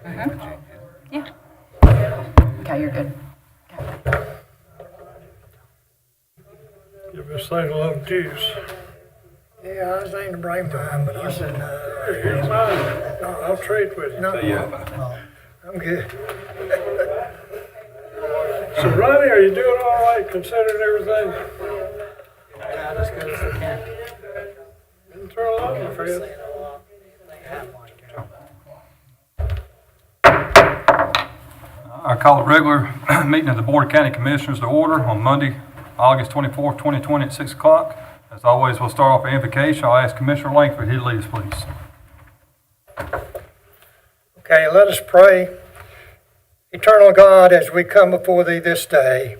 Yeah. Okay, you're good. Give this thing a little juice. Yeah, I was thinking to bring mine, but I said, no. Here's mine. I'll trade with you. No, Yeah. I'm good. So Ronnie, are you doing all right considering everything? God, as good as I can. Been through a lot, my friend. I call the regular meeting of the Board of County Commissioners to order on Monday, August 24th, 2020 at 6 o'clock. As always, we'll start off with invocation. I'll ask Commissioner Langford, he'll lead us, please. Okay, let us pray. Eternal God, as we come before thee this day,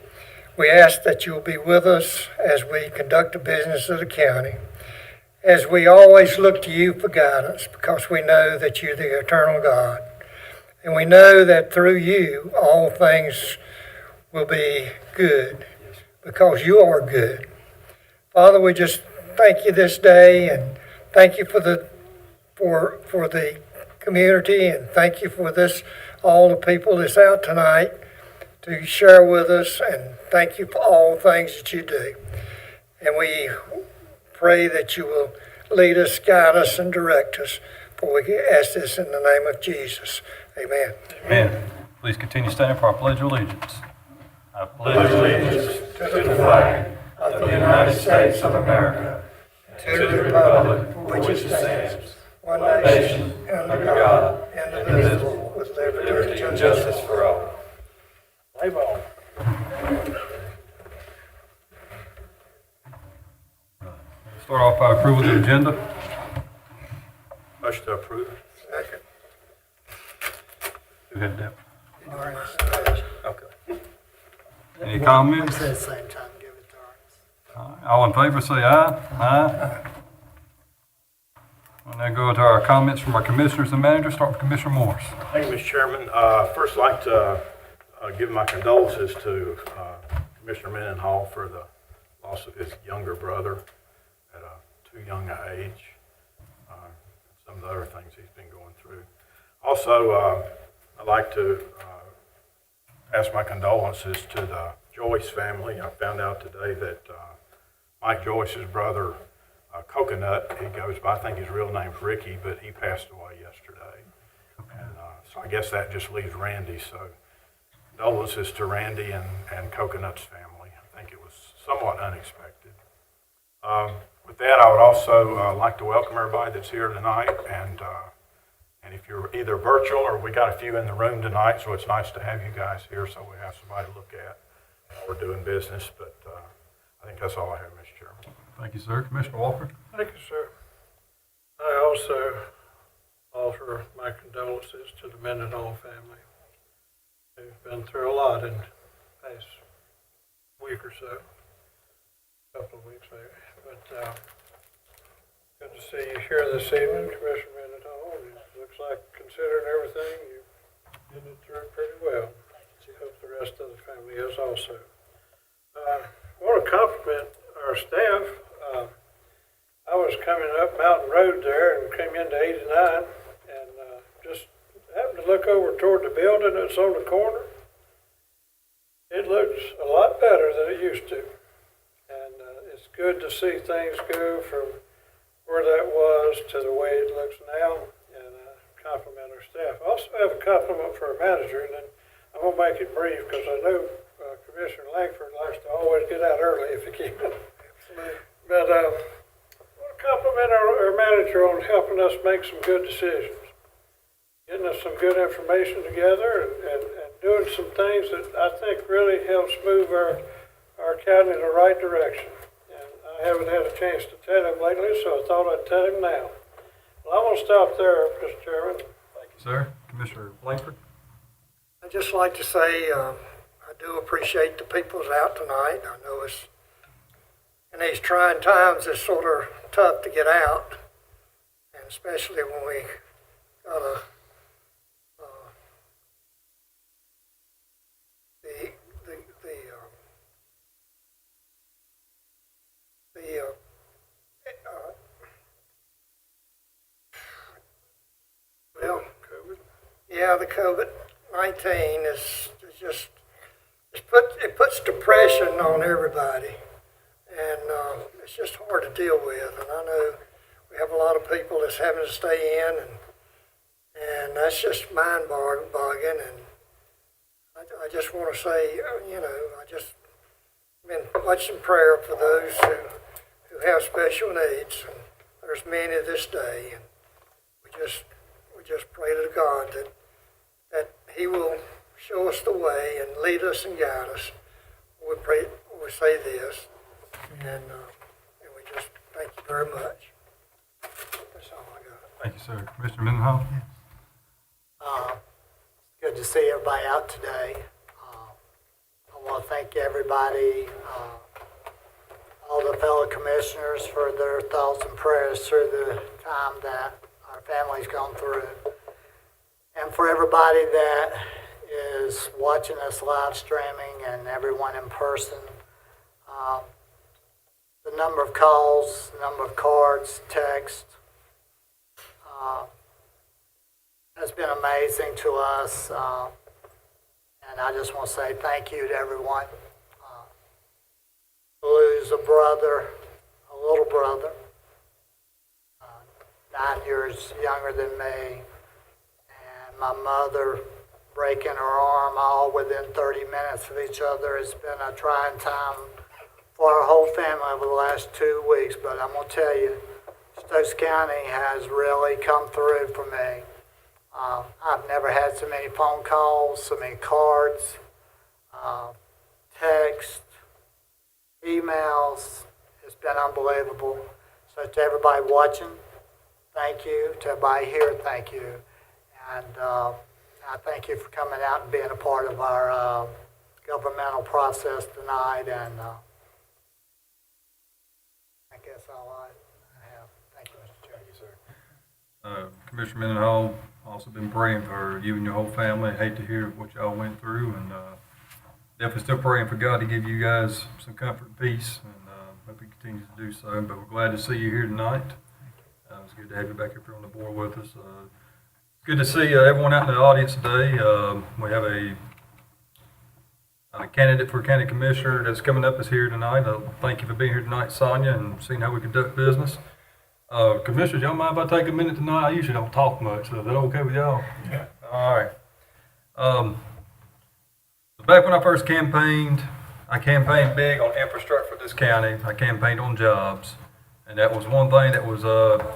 we ask that you will be with us as we conduct the business of the county, as we always look to you for guidance, because we know that you're the eternal God. And we know that through you, all things will be good, because you are good. Father, we just thank you this day, and thank you for the community, and thank you for all the people that's out tonight to share with us, and thank you for all things that you do. And we pray that you will lead us, guide us, and direct us, for we ask this in the name of Jesus. Amen. Amen. Please continue standing for our Pledge of Allegiance. I Pledge allegiance to the flag of the United States of America, and to the republic for which it stands, one nation, under God, indivisible, with liberty and justice for all. Play ball. Start off by approval of the agenda. Motion to approve. Second. Go ahead, Deb. Okay. Any comments? At the same time, give it to us. All in favor, say aye. Aye. We'll now go to our comments from our commissioners and managers. Start with Commissioner Morris. Thank you, Mr. Chairman. First, I'd like to give my condolences to Commissioner Mendenhall for the loss of his younger brother at a too young an age. Some of the other things he's been going through. Also, I'd like to pass my condolences to the Joyce family. I found out today that Mike Joyce's brother, Coconut, he goes by, I think his real name's Ricky, but he passed away yesterday. And so I guess that just leaves Randy. So condolences to Randy and Coconut's family. I think it was somewhat unexpected. With that, I would also like to welcome everybody that's here tonight. And if you're either virtual or we got a few in the room tonight, so it's nice to have you guys here so we have somebody to look at while we're doing business. But I think that's all I have, Mr. Chairman. Thank you, sir. Commissioner Walker. Thank you, sir. I also offer my condolences to the Mendenhall family. They've been through a lot in the past week or so, couple of weeks maybe. But good to see you here this evening, Commissioner Mendenhall. It looks like, considering everything, you did it through pretty well. I hope the rest of the family is also. I want to compliment our staff. I was coming up Mountain Road there and came into 89 and just happened to look over toward the building that's on the corner. It looks a lot better than it used to. And it's good to see things go from where that was to the way it looks now, and compliment our staff. I also have a compliment for our manager, and then I'm going to make it brief because I know Commissioner Langford likes to always get out early if he can. But I want to compliment our manager on helping us make some good decisions, getting us some good information together, and doing some things that I think really helps move our county in the right direction. And I haven't had a chance to tell him lately, so I thought I'd tell him now. Well, I'm going to stop there, Mr. Chairman. Thank you, sir. Commissioner Langford. I'd just like to say I do appreciate the people's out tonight. I know it's in these trying times, it's sort of tough to get out, and especially when we got yeah, the COVID-19 is just, it puts depression on everybody. And it's just hard to deal with. And I know we have a lot of people that's having to stay in, and that's just mind-boggling. And I just want to say, I just been much in prayer for those who have special needs. And there's many this day. And we just pray to God that He will show us the way and lead us and guide us. We say this. And we just thank you very much. That's all I got. Thank you, sir. Commissioner Mendenhall? It's good to see everybody out today. I want to thank everybody, all the fellow commissioners for their thoughts and prayers through the time that our family's gone through. And for everybody that is watching us live streaming and everyone in person, the number of calls, the number of cards, texts, has been amazing to us. And I just want to say thank you to everyone. Lose a brother, a little brother, 9 years younger than me, and my mother breaking her arm all within 30 minutes of each other. It's been a trying time for our whole family over the last 2 weeks, but I'm going to tell you, Stokes County has really come through for me. I've never had so many phone calls, so many cards, texts, emails. It's been unbelievable. So to everybody watching, thank you. To everybody here, thank you. And I thank you for coming out and being a part of our governmental process tonight. And I guess all I have. Thank you, Mr. Chair. Thank you, sir. Commissioner Mendenhall, also been praying for you and your whole family. I hate to hear what y'all went through, and definitely still praying for God to give you guys some comfort and peace, and hope He continues to do so. But we're glad to see you here tonight. It's good to have you back up here on the board with us. It's good to see everyone out in the audience today. We have a candidate for county commissioner that's coming up is here tonight. Thank you for being here tonight, Sonia, and seeing how we conduct business. Commissioners, y'all mind if I take a minute tonight? I usually don't talk much, so is that okay with y'all? Yeah. All right. Back when I first campaigned, I campaigned big on infrastructure for this county. I campaigned on jobs, and that was one thing that was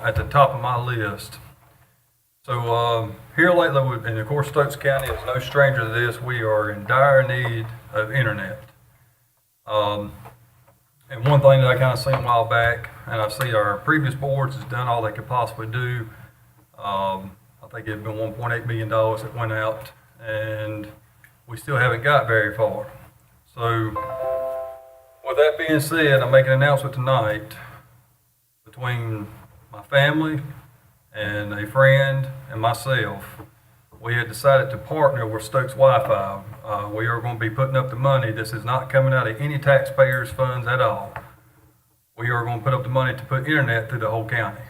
at the top of my list. So here lately, and of course Stokes County is no stranger to this, we are in dire need of internet. And one thing that I kind of seen a while back, and I see our previous boards has done all they could possibly do. I think it had been $1.8 million that went out, and we still haven't got very far. So with that being said, I'm making an announcement tonight between my family and a friend and myself. We had decided to partner with Stokes Wi-Fi. We are going to be putting up the money. This is not coming out of any taxpayers' funds at all. We are going to put up the money to put internet through the whole county.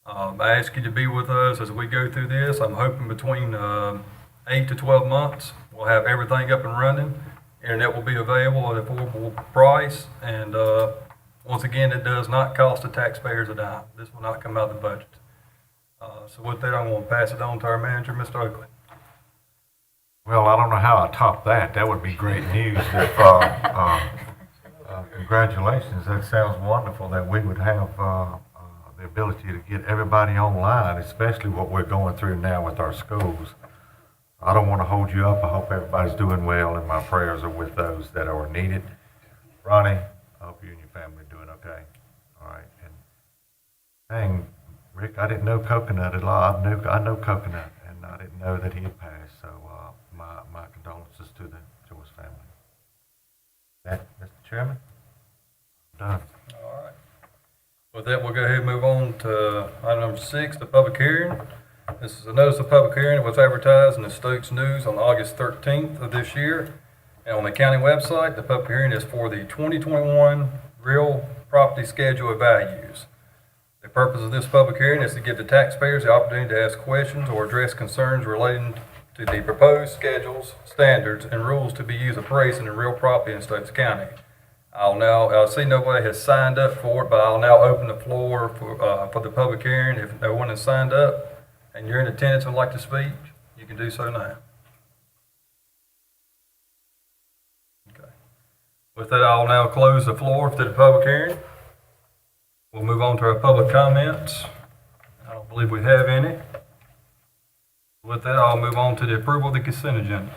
I ask you to be with us as we go through this. I'm hoping between 8 to 12 months, we'll have everything up and running. Internet will be available at an affordable price. And once again, it does not cost the taxpayers a dime. This will not come out of the budget. So with that, I'm going to pass it on to our manager, Mr. Oakley. Well, I don't know how I top that. That would be great news. Congratulations. That sounds wonderful that we would have the ability to get everybody online, especially what we're going through now with our schools. I don't want to hold you up. I hope everybody's doing well, and my prayers are with those that are needed. Ronnie, I hope you and your family are doing okay. All right. And dang, Rick, I didn't know Coconut at all. I know Coconut, and I didn't know that he had passed. So my condolences to the Joyce family. That, Mr. Chairman, I'm done. All right. With that, we'll go ahead and move on to item number 6, the public hearing. This is a notice of public hearing. It was advertised in the Stokes News on August 13th of this year. And on the county website, the public hearing is for the 2021 real property schedule of values. The purpose of this public hearing is to give the taxpayers the opportunity to ask questions or address concerns relating to the proposed schedules, standards, and rules to be used appraising the real property in Stokes County. I see nobody has signed up for it, but I'll now open the floor for the public hearing. If no one has signed up and you're in attendance and would like to speak, you can do so now. Okay. With that, I'll now close the floor to the public hearing. We'll move on to our public comments. I don't believe we have any. With that, I'll move on to the approval of the consent agenda.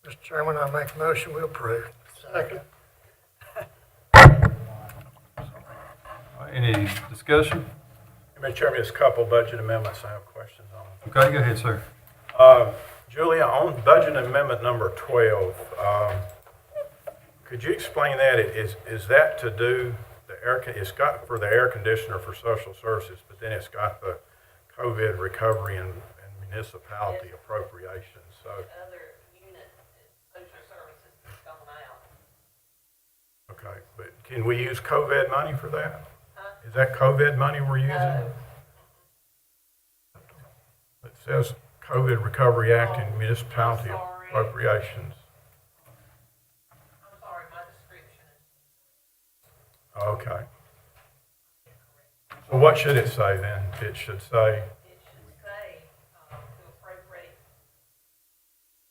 Mr. Chairman, I make a motion we approve. Second. Any discussion? Mr. Chairman, there's a couple budget amendments I have questions on. Okay, go ahead, sir. Julia, on budget amendment number 12, could you explain that? Is that to do it's got for the air conditioner for social services, but then it's got the COVID recovery and municipality appropriations, so. Other unit, social services is going out. Okay, but can we use COVID money for that? Huh? Is that COVID money we're using? No. It says COVID Recovery Act and municipality I'm sorry. appropriations. I'm sorry, my description is Okay. So what should it say then? It should say, it should say, to appropriate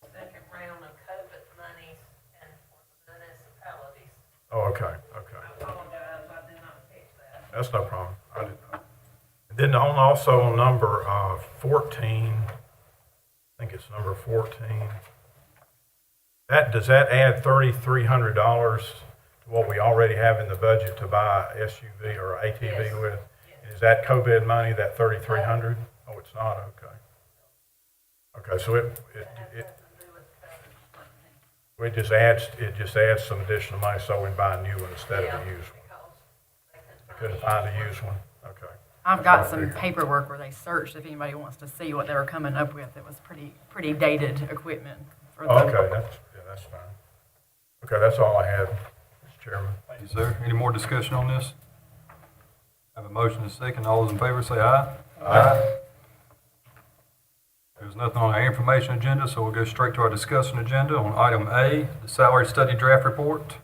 second round of COVID monies and for the municipalities. oh, okay. I apologize, I did not catch that. That's no problem. I didn't know. And then also on number 14, I think it's number 14. Does that add $3,300 to what we already have in the budget to buy SUV or ATV Yes. with? Yes. Is that COVID money, that $3,300? Oh, it's not, okay. Okay, so it That has nothing to do with COVID. it just adds some additional money so we can buy a new one instead of a Yeah, used one. because they Couldn't find a used one, okay. I've got some paperwork where they searched if anybody wants to see what they were coming up with. It was pretty dated equipment for the. Okay, that's fine. Okay, that's all I had, Mr. Chairman. Is there any more discussion on this? Have a motion and a second. All those in favor say aye. Aye. There's nothing on our information agenda, so we'll go straight to our discussion agenda on item A, the salary study draft report.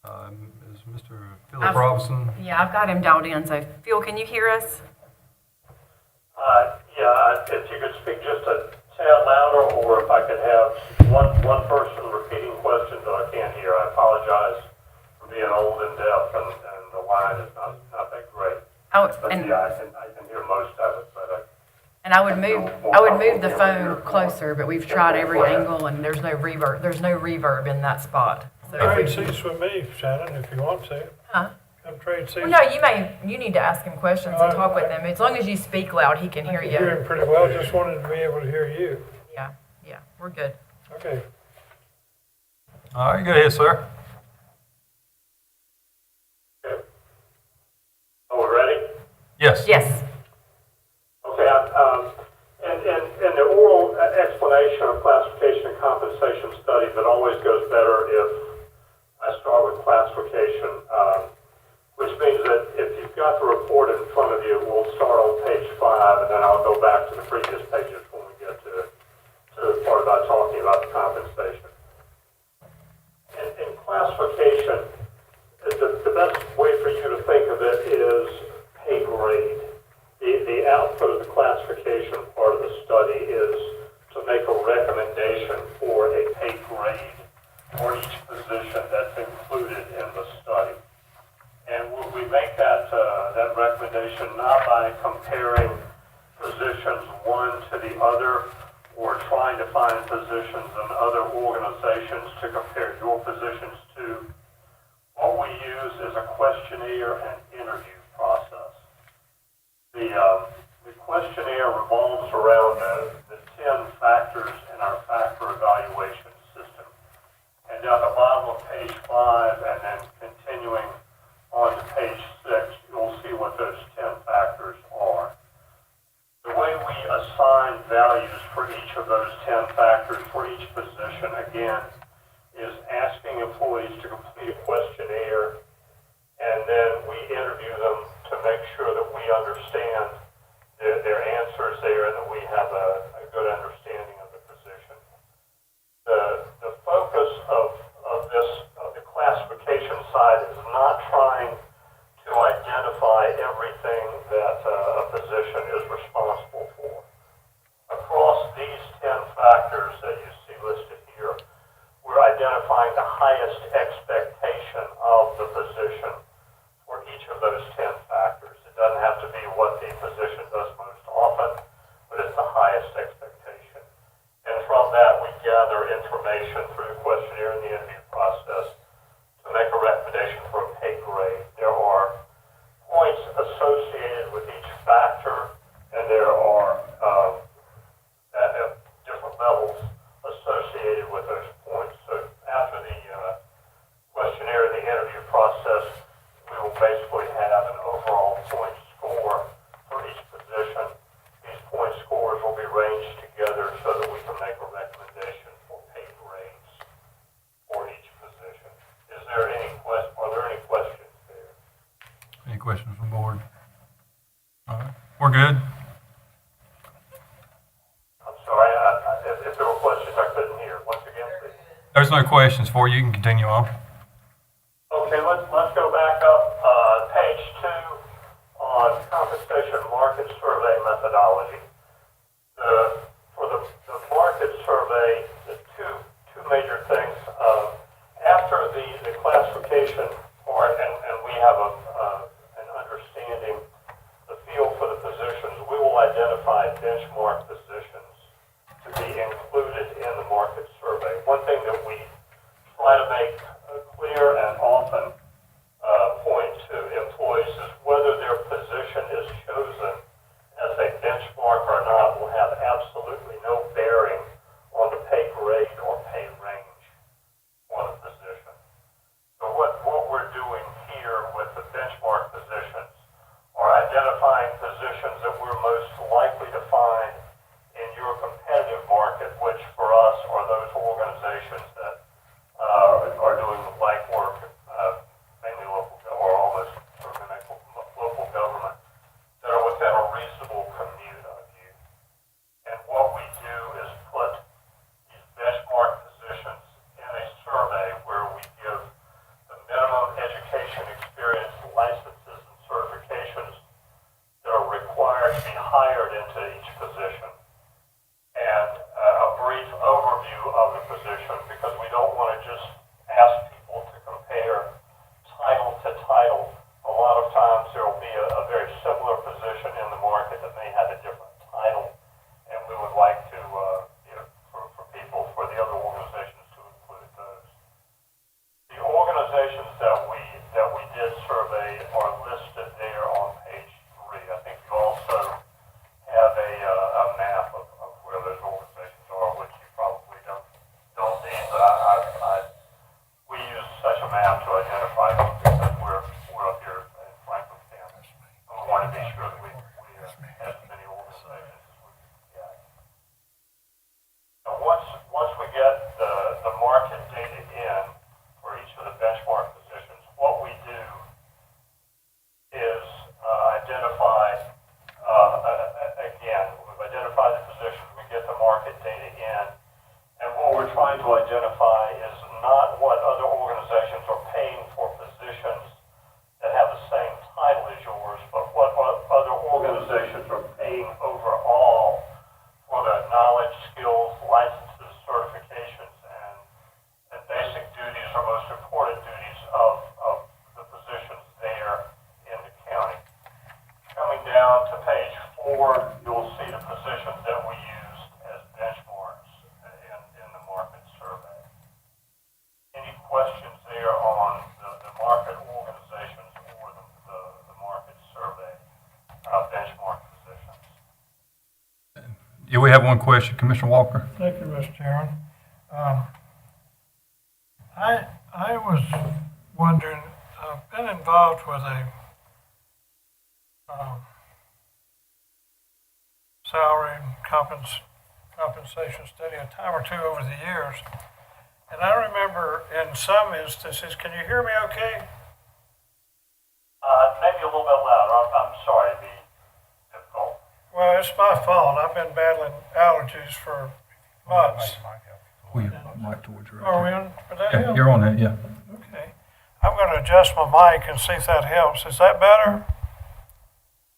Is Mr. Philip I've- Robinson? Yeah, I've got him dialed in. So Phil, can you hear us? If you could speak just a tad louder, or if I could have one person repeating questions that I can't hear. I apologize for being old and deaf, and the line is not that great. Oh, But and yeah, I can hear most of it, but I would move the phone closer, but we've tried every angle and there's no reverb. There's no reverb in that spot. So if Trade we- seats with me, Shannon, if you want to. Huh? Come trade seats. Well, no, you need to ask him questions and talk with him. As long as you speak loud, he can hear I hear you. him pretty well, just wanted to be able to hear you. Yeah, we're good. Okay. All right, go ahead, sir. oh, we're ready? Yes. Yes. Okay, and the oral explanation of classification and compensation studies, it always goes better if I start with classification, which means that if you've got the report in front of you, we'll start on page 5, and then I'll go back to the previous pages when we get to the part about talking about the compensation. In classification, the best way for you to think of it is pay grade. The output of the classification part of the study is to make a recommendation for a pay grade for each position that's included in the study. And we make that recommendation not by comparing positions one to the other or trying to find positions in other organizations to compare your positions to. What we use is a questionnaire and interview process. The questionnaire revolves around the 10 factors in our factor evaluation system. And down the bottom of page 5 and then continuing on to page 6, you'll see what those 10 factors are. The way we assign values for each of those 10 factors for each position, again, is asking employees to complete a questionnaire, and then we interview them to make sure that understand their answers there and that we have a good understanding of the position. The focus of the classification side is not trying to identify everything that a physician is responsible for. Across these 10 factors that you see listed here, we're identifying the highest expectation of the physician for each of those 10 factors. It doesn't have to be what the physician does most often, but it's the highest expectation. And from that, we gather information through the questionnaire and the interview process to make a recommendation for a pay grade. There are points associated with each factor, and there are at different levels associated with those points. So after the questionnaire and the interview process, we will basically have an overall point score for each position. These point scores will be ranged together so that we can make a recommendation for pay grades for each position. Are there any questions there? Any questions from the board? All right, we're good. I'm sorry, if there were questions I couldn't hear. Once again, please. There's no questions for you. You can continue on. Okay, let's go back up, page 2 on compensation market survey methodology. For the market survey, the two major things. After the classification part, and we have an understanding, the feel for the positions, we will identify benchmark positions to be included in the market survey. One thing that we try to make clear and often point to employees is whether their position is chosen as a benchmark or not will have absolutely no bearing on the pay grade or pay range for the position. So what we're doing here with the benchmark positions are identifying positions that we're most likely to find in your competitive market, which for us are those organizations that are doing the legwork, mainly local or almost certainly local government, that are within a reasonable commute of you. And what we do is put these benchmark positions in a survey where we give the minimum education experience, licenses, and certifications that are required to be hired into each position, and a brief overview of the position, because we don't want to just ask people to compare title to title. A lot of times there will be a very similar position in the market that may have a different title, and we would like to, for people, for the other organizations to include those. The organizations that we did survey are listed there on page 3. I think you also have a map of where those organizations are, which you probably don't need, but we use such a map to identify them because we're up here in Franklin County. And we want to be sure that we have as many organizations as we can. Now, once we get the market data in for each of the benchmark positions, what we do is identify, again, we've identified the positions, we get the market data in, and what we're trying to identify is not what other organizations are paying for positions that have the same title as yours, but what other organizations are paying overall for the knowledge, skills, licenses, certifications, and basic duties or most important duties of the positions there in the county. Coming down to page 4, you'll see the positions that we used as benchmarks in the market survey. Any questions there on the market organizations or the market survey benchmark positions? Yeah, we have one question. Commissioner Walker? Thank you, Mr. Chairman. I was wondering, I've been involved with a salary and compensation study a time or two over the years. And I remember in some instances, can you hear me okay? Maybe a little bit louder. I'm sorry. Well, it's my fault. I've been battling allergies for months. We mic towards you. Are we on? Would that Yeah, help? you're on that, yeah. Okay. I'm going to adjust my mic and see if that helps. Is that better?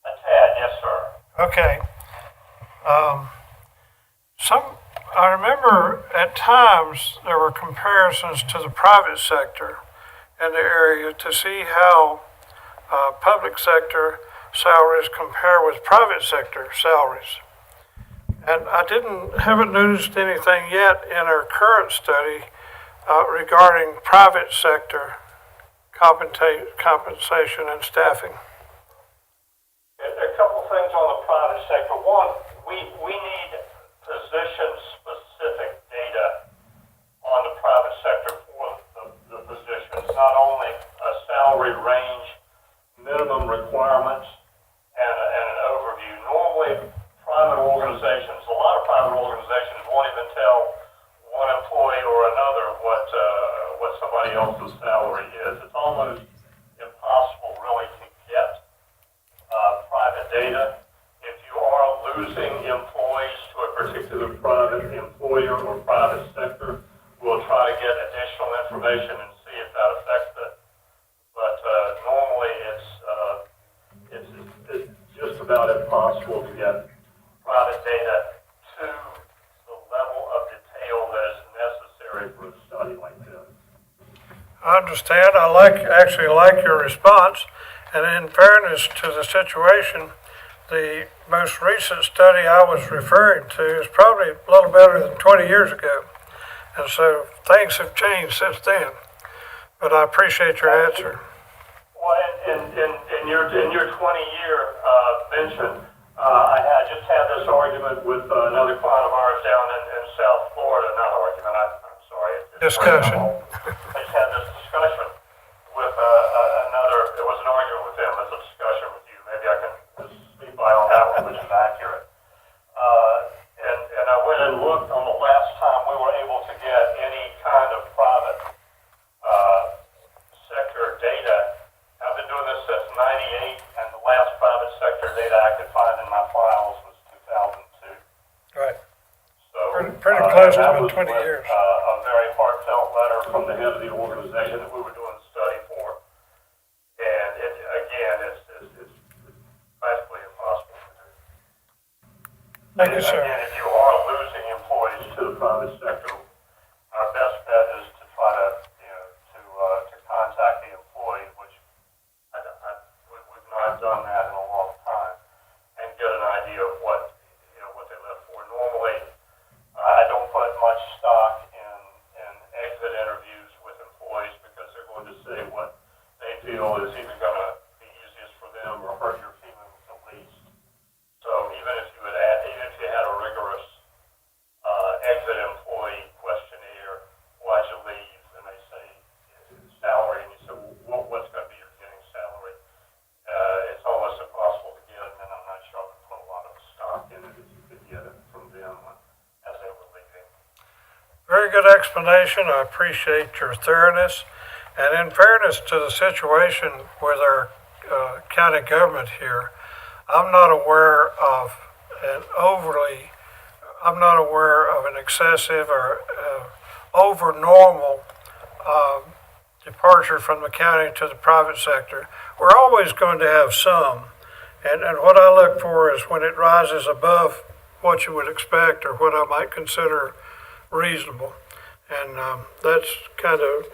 A tad, yes, sir. Okay. I remember at times there were comparisons to the private sector in the area to see how public sector salaries compare with private sector salaries. And I haven't noticed anything yet in our current study regarding private sector compensation and staffing. A couple of things on the private sector. One, we need position-specific data on the private sector for the positions, not only a salary range, minimum requirements, and an overview. Normally, private organizations, a lot of private organizations won't even tell one employee or another what somebody else's salary is. It's almost impossible really to get private data. If you are losing employees to a particular private employer or private sector, we'll try to get additional information and see if that affects it. But normally it's just about impossible to get private data to the level of detail that is necessary for a study like this. I understand. I actually like your response. And in fairness to the situation, the most recent study I was referring to is probably a little better than 20 years ago. And so things have changed since then. But I appreciate your answer. Well, in your 20-year mention, I just had this argument with another client of ours down in South Florida. Not argument, I'm sorry. Discussion. I just had this discussion with it was an argument with them. It's a discussion with you. Maybe I can just speak by on that one, which is accurate. And I went and looked on the last time we were able to get any kind of private sector data. I've been doing this since '98, and the last private sector data I could find in my files was 2002. Right. So Pretty close to that about was 20 with, years. A very heartfelt letter from the head of the organization that we were doing the study for. And it's practically impossible to do. Thank you, sir. Again, if you are losing employees to the private sector, our best bet is to try to, to contact the employee, which we've not done that in a long time, and get an idea of what they left for. Normally, I don't put much stock in exit interviews with employees because they're going to say what they feel is either going to be easiest for them or hurt your feelings the least. So even if you had a rigorous exit employee questionnaire, why'd you leave? And they say salary, and you say, well, what's going to be your beginning salary? It's almost impossible to get, and I'm not sure I would put a lot of stock in it if you could get it from them as they were leaving. Very good explanation. I appreciate your thoroughness. And in fairness to the situation with our county government here, I'm not aware of an excessive or over normal departure from the county to the private sector. We're always going to have some. And what I look for is when it rises above what you would expect or what I might consider reasonable. And that's kind of,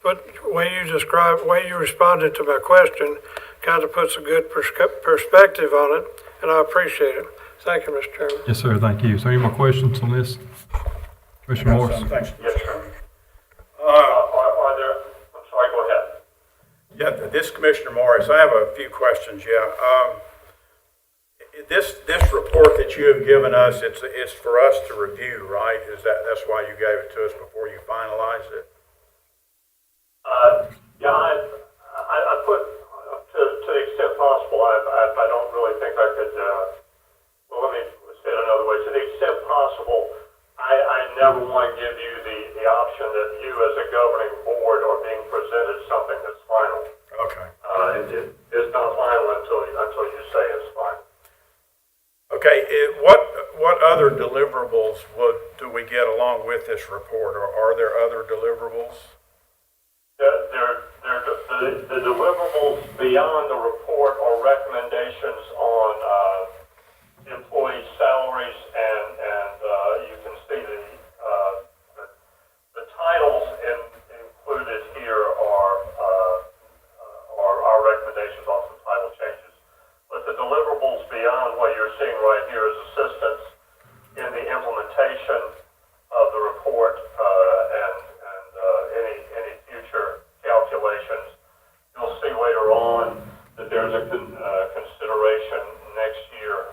but the way you responded to my question kind of puts a good perspective on it, and I appreciate it. Thank you, Mr. Chairman. Yes, sir, thank you. So any more questions on this? Commissioner Morris? Thanks. Yes, sir. Are there, I'm sorry, go ahead. Yeah, this Commissioner Morris, I have a few questions, This report that you have given us, it's for us to review, right? That's why you gave it to us before you finalized it? Yeah, I put, to the extent possible, I don't really think I could, well, let me say it another way. To the extent possible, I never want to give you the option that you as a governing board are being presented something that's final. Okay. It's not final until you say it's final. Okay. Okay, what other deliverables do we get along with this report, or are there other deliverables? The deliverables beyond the report are recommendations on employee salaries, and you can see the titles included here are our recommendations on some title changes. But the deliverables beyond what you're seeing right here is assistance in the implementation of the report and any future calculations. You'll see later on that there's a consideration next year,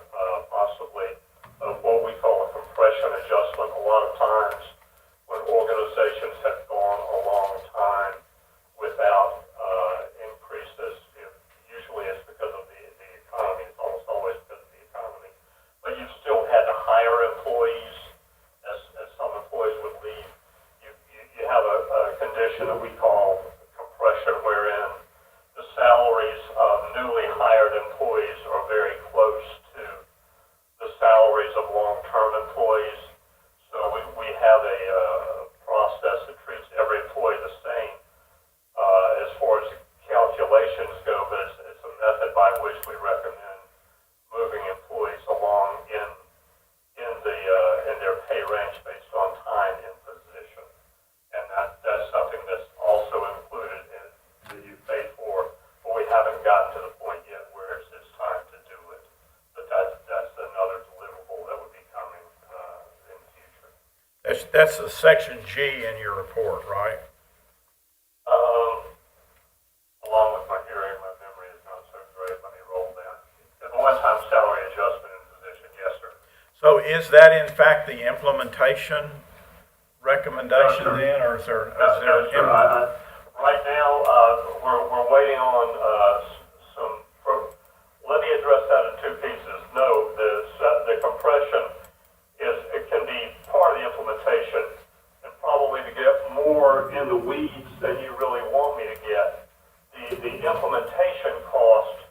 possibly, of what we call a compression adjustment. A lot of times when organizations have gone a long time without increases, usually it's because of the economy. It's almost always because of the economy. But you've still had to hire employees as some employees would leave. You have a condition that we call compression, wherein the salaries of newly hired employees are very close to the salaries of long-term employees. So we have a process that treats every employee the same as far as calculations go, but it's a method by which we recommend moving employees along in their pay range based on time in position. And that's something that's also included in that you pay for, but we haven't gotten to the point yet where it's time to do it. But that's another deliverable that would be coming in the future. That's the section G in your report, right? Along with my hearing, my memory is not so great. Let me roll down. The one-time salary adjustment in position, yes, sir. So is that in fact the implementation recommendation then, or is there? No, sir. Right now, we're waiting on some. Let me address that in two pieces. No, the compression it can be part of the implementation, and probably to get more in the weeds than you really want me to get. The implementation cost,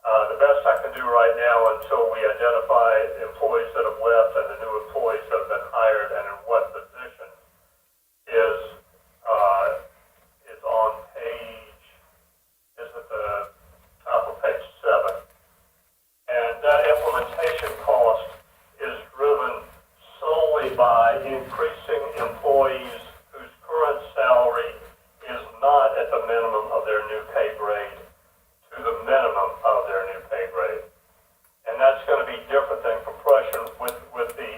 the best I can do right now until we identify employees that have left and the new employees that have been hired and in what positions, is on is at the top of page 7. And that implementation cost is driven solely by increasing employees whose current salary is not at the minimum of their new pay grade to the minimum of their new pay grade. And that's going to be different than compression. With the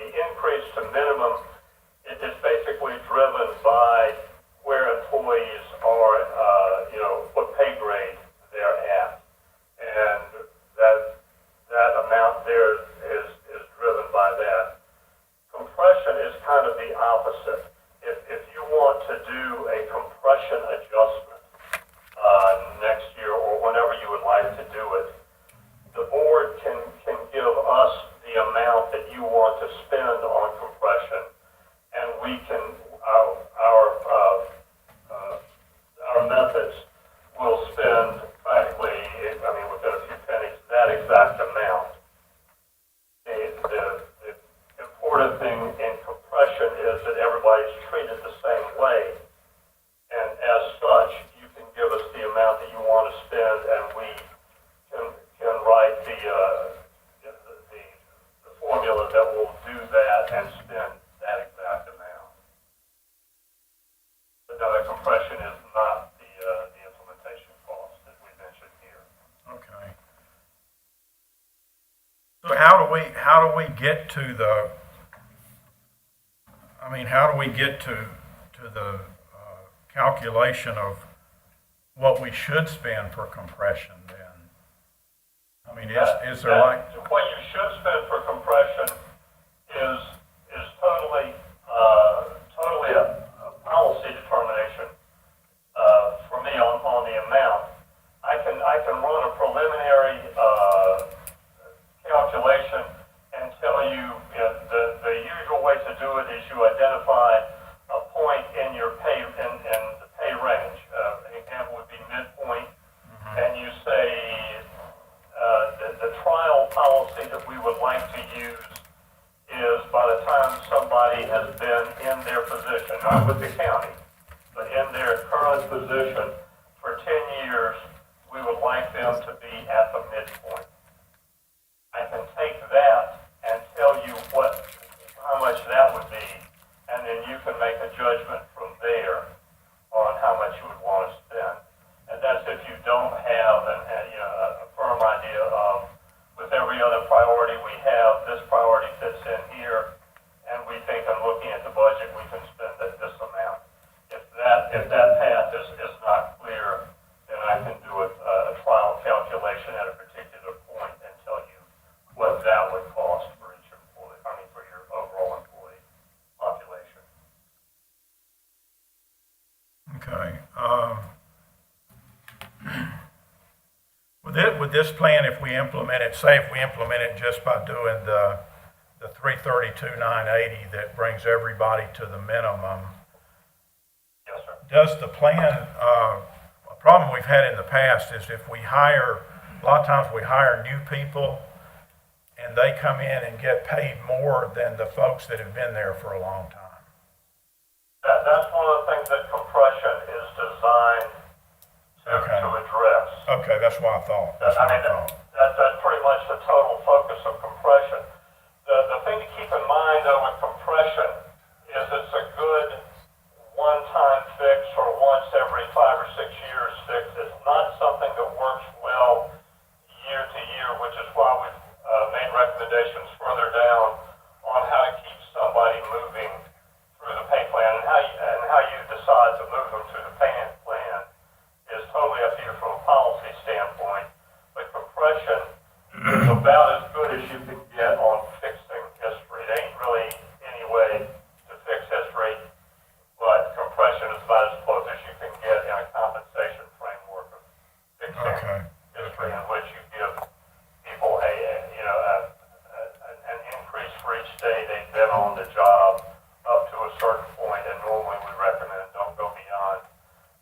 increase to minimum, it is basically driven by where employees are, what pay grade they're at. And that amount there is driven by that. Compression is kind of the opposite. If you want to do a compression adjustment next year or whenever you would like to do it, the board can give us the amount that you want to spend on compression, and we can our methods will spend practically, within a few pennies, that exact amount. The important thing in compression is that everybody's treated the same way, and as such, you can give us the amount that you want to spend, and we can write the formula that will do that and spend that exact amount. But no, the compression is not the implementation cost that we mentioned here. Okay. So how do we get to the? How do we get to the calculation of what we should spend for compression then? Is there what you should spend for compression is totally a policy determination for me on the amount. I can run a preliminary calculation and tell you, the usual way to do it is you identify a point in your pay in the pay range. An example would be midpoint, and you say the trial policy policy that we would like to use is by the time somebody has been in their position, not with the county, but in their current position for 10 years, we would like them to be at the midpoint. I can take that and tell you how much that would be, and then you can make a judgment from there on how much you would want to spend. And that's if you don't have a firm idea of, with every other priority we have, this priority fits in here, and we think in looking at the budget, we can spend this amount. If that path is not clear, then I can do a trial calculation at a particular point and tell you what that would cost for each employee, for your overall employee population. Okay. With this plan, if we implement it, say if we implement it just by doing the 332,980 that brings everybody to the minimum, Yes, sir. does the plan, a problem we've had in the past is if we hire, a lot of times we hire new people and they come in and get paid more than the folks that have been there for a long time. That's one of the things that compression is designed to address. Okay, that's what I thought. That's pretty much the total focus of compression. The thing to keep in mind, though, with compression is it's a good one-time fix or once every 5 or 6 years fix. It's not something that works well year to year, which is why we've made recommendations further down on how to keep somebody moving through the pay plan, and how you decide to move them through the pay plan is totally up to you from a policy standpoint. But compression is about as good as you can get on fixing history. There ain't really any way to fix history, but compression is about as close as you can get in a compensation framework of fixing history, in which you give people an increase for each day they've been on the job up to a certain point, and normally we recommend don't go beyond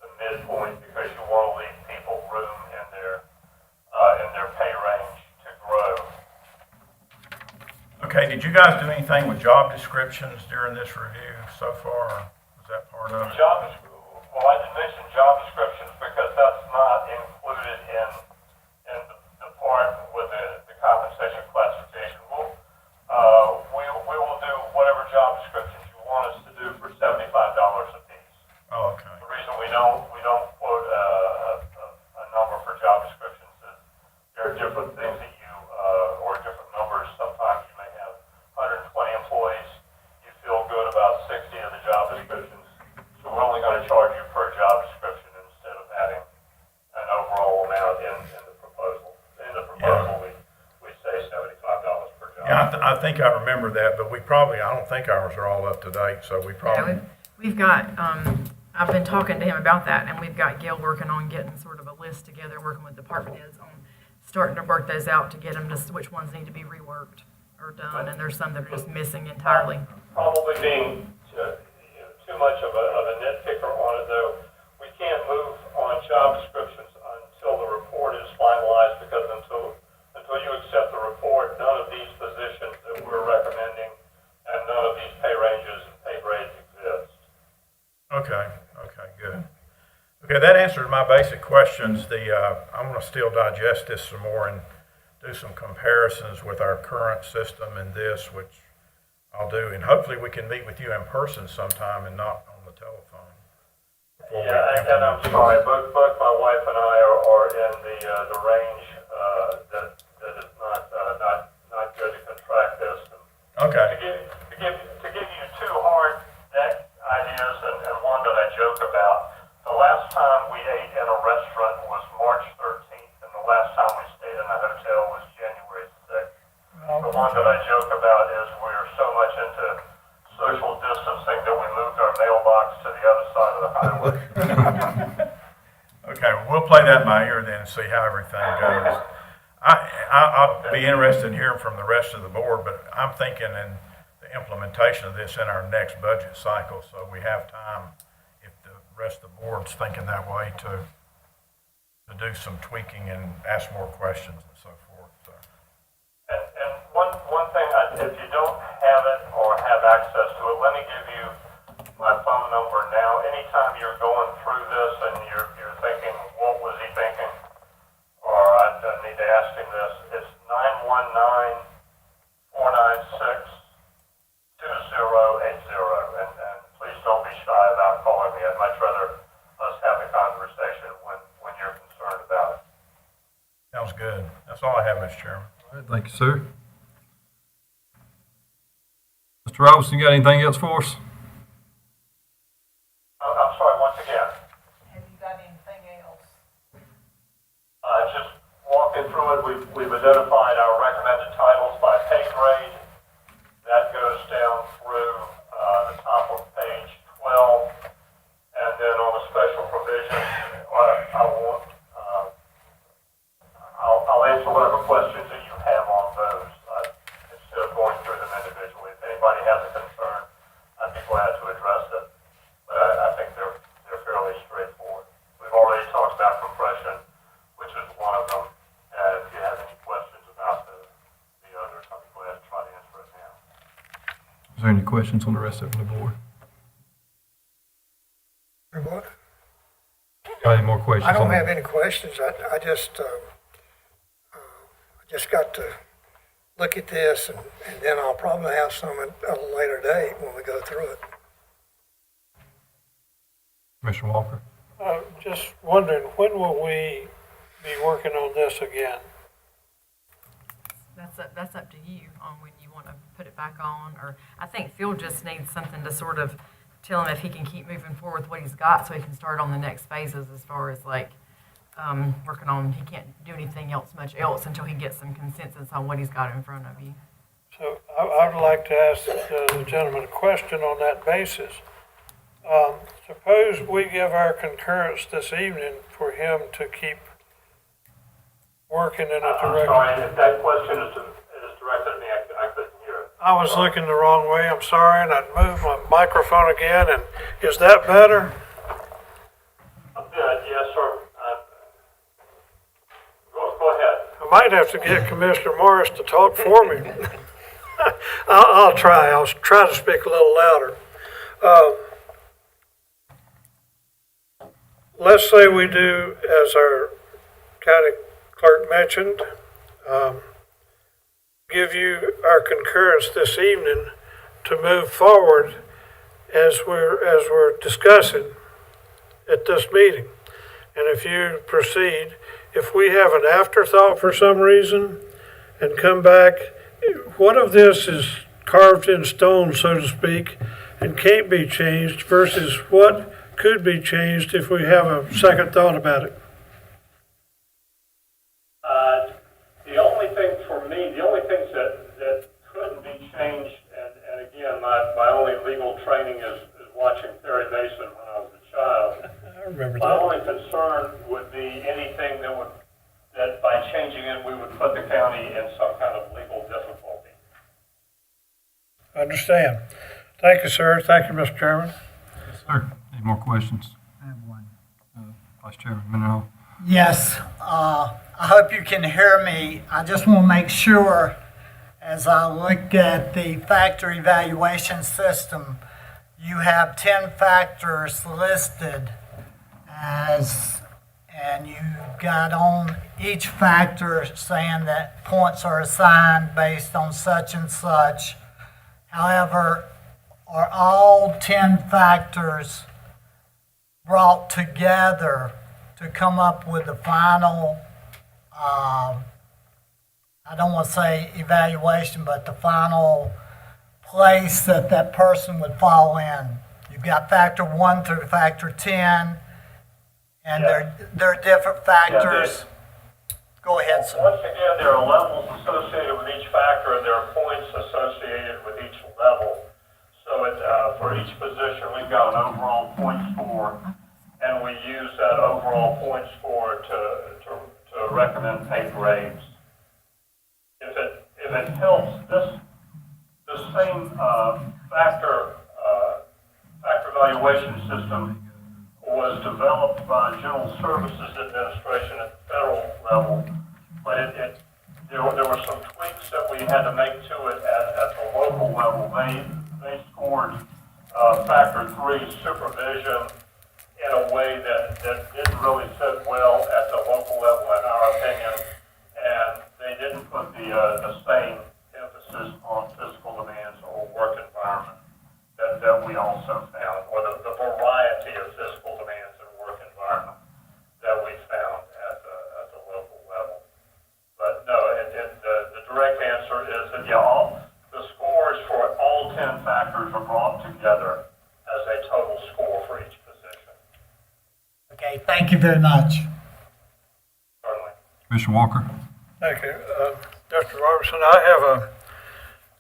the midpoint because you want to leave people room in their pay range to grow. Okay, did you guys do anything with job descriptions during this review so far? Was that part of it? Well, I didn't mention job descriptions because that's not included in the part with the compensation classification. We will do whatever job descriptions you want us to do for $75 a piece. Oh, okay. The reason we don't quote a number for job descriptions is there are different things that or different numbers. Sometimes you may have 120 employees. You feel good about 60 of the job descriptions. So we're only going to charge you per job description instead of adding an overall amount in the proposal. In the proposal, we say $75 per job. Yeah, I think I remember that, but I don't think ours are all up to date, so we probably. We've got, I've been talking to him about that, and we've got Gil working on getting sort of a list together, working with department heads on starting to work those out to get them to which ones need to be reworked or done, and there's some that are just missing entirely. Probably being too much of a nitpicker on it, though, we can't move on job descriptions until the report is finalized, because until you accept the report, none of these positions that we're recommending and none of these pay ranges and pay grades exist. Okay, good. Okay, that answered my basic questions. I'm going to still digest this some more and do some comparisons with our current system and this, which I'll do. And hopefully we can meet with you in person sometime and not on the telephone. Yeah, and I'm sorry, both my wife and I are in the range that is not good to contract this. Okay. To give you two hard ideas and one that I joke about. The last time we ate in a restaurant was March 13th, and the last time we stayed in a hotel was January 6th. The one that I joke about is we're so much into social distancing that we moved our mailbox to the other side of the highway. Okay, we'll play that by ear then and see how everything goes. I'll be interested in hearing from the rest of the board, but I'm thinking in the implementation of this in our next budget cycle, so we have time, if the rest of the board's thinking that way, to do some tweaking and ask more questions and so forth. So. And have, Mr. Chairman. All right, thank you, sir. Mr. Robinson, you got anything else for us? I'm sorry, once again. Have you got anything else? Just walking through it, we've identified our recommended titles by pay grade. That goes down through the top of page 12. And then on the special provision, I'll answer whatever questions that you have on those instead of going through them individually. If anybody has a concern, I'd be glad to address it. But I think they're fairly straightforward. We've already talked about compression, which is one of them. And if you have any questions about the others, I'll be glad to try to answer it now. Is there any questions on the rest of the board? What? Got any more questions? I don't on have the- any questions. I just got to look at this, and then I'll probably have some at a later date when we go through it. Commissioner Walker? Just wondering, when will we be working on this again? That's up to you on when you want to put it back on, or I think Phil just needs something to sort of tell him if he can keep moving forward with what he's got so he can start on the next phases as far as like working on, he can't do anything much else until he gets some consensus on what he's got in front of you. So I would like to ask the gentleman a question on that basis. Suppose we give our concurrence this evening for him to keep working in a I'm direction. sorry, if that question is directed at me, I couldn't hear it. I was looking the wrong way, I'm sorry, and I'd moved my microphone again, and is that better? A bit, yes, sir. Go ahead. I might have to get Commissioner Morris to talk for me. I'll try. I'll try to speak a little louder. Let's say we do, as our county clerk mentioned, give you our concurrence this evening to move forward as we're discussing at this meeting. And if you proceed, if we have an afterthought for some reason and come back, what of this is carved in stone, so to speak, and can't be changed versus what could be changed if we have a second thought about it? The only thing for me, the only things that couldn't be changed, and again, my only legal training is watching Perry Mason when I was a child. I remember My that. only concern would be anything that by changing it, we would put the county in some kind of legal difficulty. Understand. Thank you, sir. Thank you, Mr. Chairman. Yes, sir. Any more questions? I have one. Vice Chairman Mendenhall? Yes, I hope you can hear me. I just want to make sure, as I look at the factor evaluation system, you have 10 factors listed and you've got on each factor saying that points are assigned based on such and such. However, are all 10 factors brought together to come up with the final, I don't want to say evaluation, but the final place that that person would fall in? You've got factor 1 through factor 10, and they're different factors. Go ahead, sir. Once again, there are levels associated with each factor, and there are points associated with each level. So for each position, we've got an overall point score, and we use that overall point score to recommend pay grades. If it helps, this same factor evaluation system was developed by General Services Administration at the federal level, but there were some tweaks that we had to make to it at the local level. They scored factor 3 supervision in a way that didn't really sit well at the local level, in our opinion, and they didn't put the same emphasis on physical demands or work environment that we also found, or the variety of physical demands and work environment that we found at the local level. But no, Thank you very much. Certainly. Commissioner Walker? Thank you. Mr. Robertson, I have a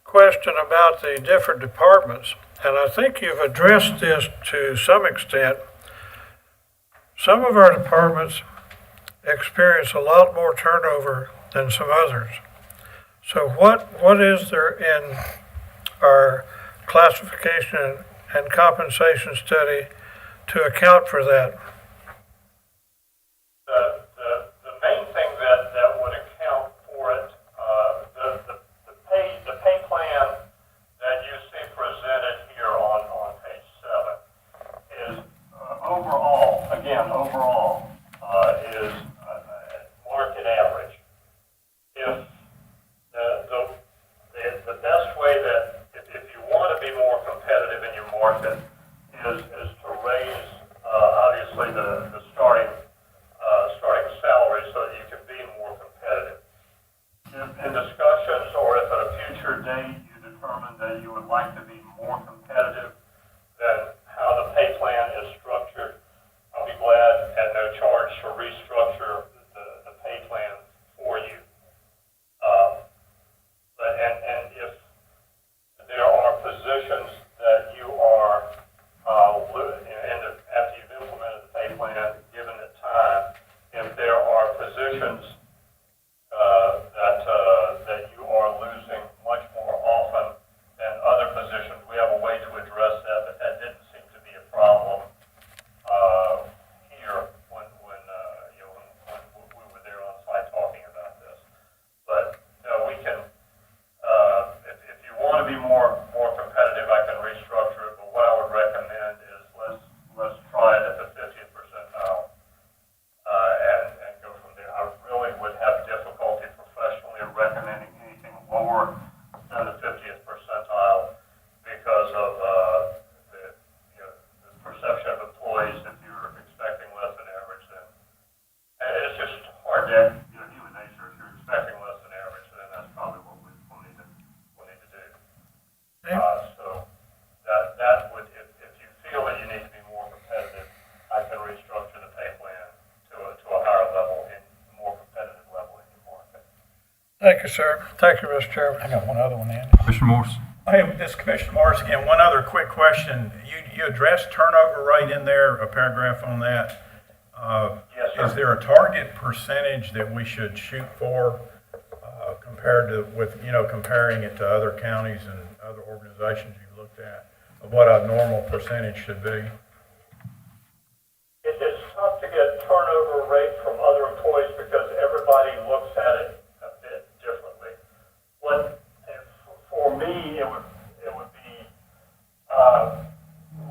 question about the different departments, and I think you've addressed this to some extent. Some of our departments experience a lot more turnover than some others. So what is there in our classification and compensation study to account for that? The main thing that would account for it, the pay plan that you see presented here on page 7 is overall is market average. If the best way that if you want to be more competitive in your market is to raise obviously the starting salary so that you can be more competitive. If in discussions or if at a future date you determine that you would like to be more competitive than how the pay plan is structured, I'll be glad at no charge to restructure the pay plan for you. And if there are positions that you are, after you've implemented the pay plan, given it time, if there are positions that you are losing much more often than other positions, we have a way to address that, but that didn't seem to be a problem here when we were there on site talking about this. But we can, if you want to be more competitive, I can restructure it. But what I would recommend is let's try it at the 50th percentile and go from there. I really would have difficulty professionally recommending anything lower than the 50th percentile because of the perception of employees if you're expecting less than average. And it's just hard to, human nature. If you're expecting less than average, then that's probably what we'll need to do. So that would, if you feel that you need to be more competitive, I can restructure the pay plan to a higher level, more competitive level in your market. Thank you, sir. Thank you, Mr. Chairman. I got one other one, Andy. Commissioner Morris? Hey, this is Commissioner Morris again. One other quick question. You addressed turnover rate in there, a paragraph on that. Yes, sir. Is there a target percentage that we should shoot for compared to comparing it to other counties and other organizations you've looked at, of what a normal percentage should be? It's tough to get turnover rate from other employees because everybody looks at it a bit differently. For me, it would be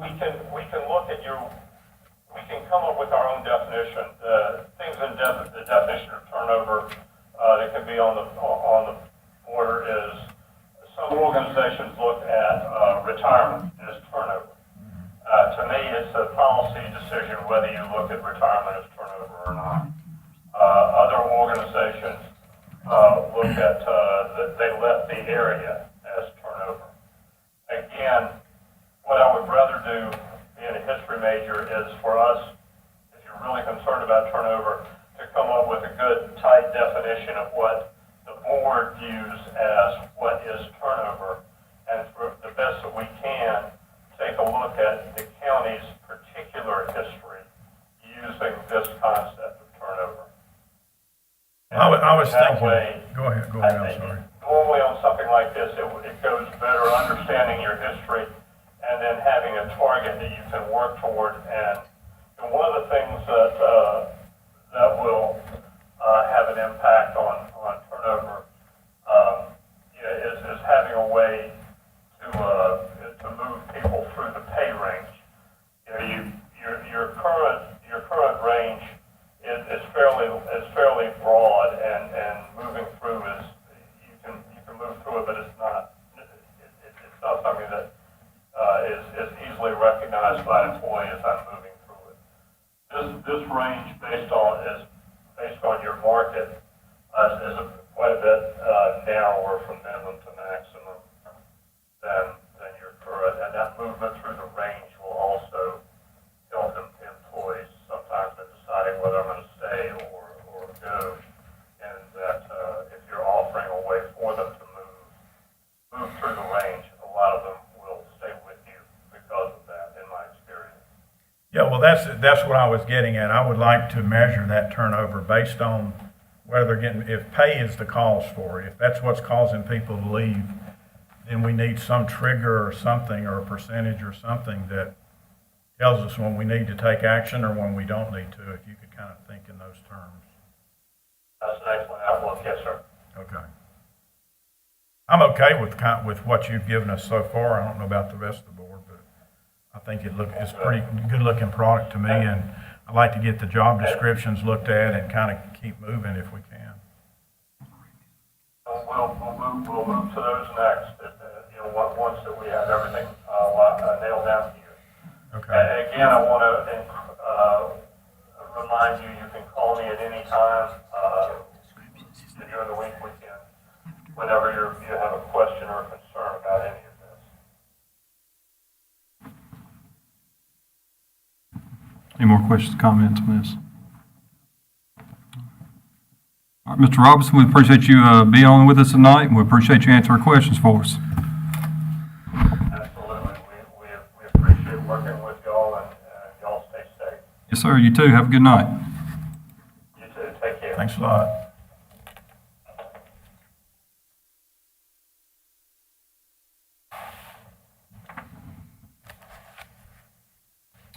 we can look at we can come up with our own definition. Things in the definition of turnover that can be on the border is some organizations look at retirement as turnover. To me, it's a policy decision whether you look at retirement as turnover or not. Other organizations look at that they left the area as turnover. Again, what I would rather do, being a history major, is for us, if you're really concerned about turnover, to come up with a good, tight definition of what the board views as what is turnover, and for the best that we can, take a look at the county's particular history using this concept of turnover. I was That thinking, way, go ahead, I'm sorry. normally on something like this, it goes better understanding your history and then having a target that you can work toward. And one of the things that will have an impact on turnover is having a way to move people through the pay range. Your current range is fairly broad, and moving through is you can move through it, but it's not something that is easily recognized by employees as I'm moving through it. This range based on your market is quite a bit narrower from minimum to maximum than your current, and that movement through the range will also help employees sometimes in deciding Yeah, well, that's what I was getting at. I would like to measure that turnover based on whether they're getting, if pay is the cause for it, if that's what's causing people to leave, then we need some trigger or something, or a percentage or something that tells us when we need to take action or when we don't need to, if you could kind of think in those terms. That's an excellent outlook, yes, sir. Okay. I'm okay with what you've given us so far. I don't know about the rest of the board, but I think it's a pretty good looking product to me, and I'd like to get the job descriptions looked at and kind of keep moving if we can. We'll move to those next, once that we have everything nailed down here. Okay. And again, I want to remind you, you can call me at any time during the week, weekend, whenever you have a question or a concern about any of this. Any more questions, comments on this? All right, Mr. Robinson, we appreciate you being on with us tonight, and we appreciate you answering our questions for us. Absolutely. We appreciate working with y'all, and y'all stay safe. Yes, sir. You too. Have a good night. You too. Take care. Thanks a lot.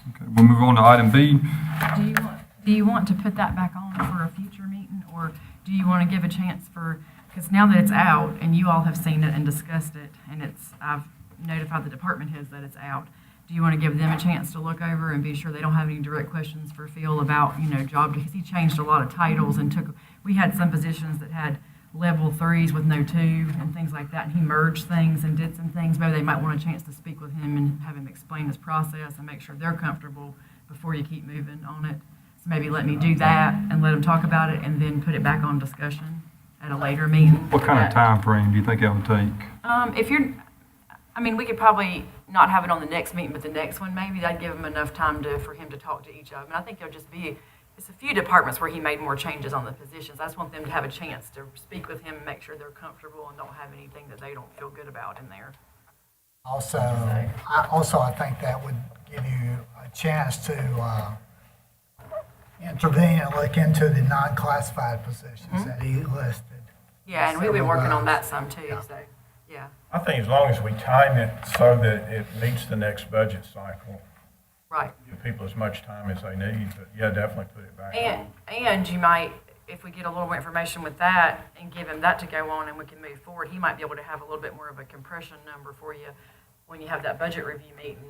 Okay, we'll move on to item B. Do you want to put that back on for a future meeting, or do you want to give a chance for, because now that it's out and you all have seen it and discussed it, and I've notified the department heads that it's out, do you want to give them a chance to look over and be sure they don't have any direct questions for Phil about, job, because he changed a lot of titles and we had some positions that had level 3s with no 2 and things like that, and he merged things and did some things. Maybe they might want a chance to speak with him and have him explain his process and make sure they're comfortable before you keep moving on it. So maybe let me do that and let them talk about it and then put it back on discussion at a later meeting. What kind of time frame do you think that would take? We could probably not have it on the next meeting, but the next one maybe. That'd give him enough time for him to talk to each of them. And I think there'll just be, it's a few departments where he made more changes on the positions. I just want them to have a chance to speak with him and make sure they're comfortable and don't have anything that they don't feel good about in there. Also, I think that would give you a chance to intervene and look into the non-classified positions that he listed. Yeah, and we've been working on that some too, Yeah. so, yeah. I think as long as we time it so that it meets the next budget cycle, Right. give people as much time as they need, but yeah, definitely put it back on. And you might, if we get a little more information with that and give him that to go on and we can move forward, he might be able to have a little bit more of a compression number for you when you have that budget review meeting,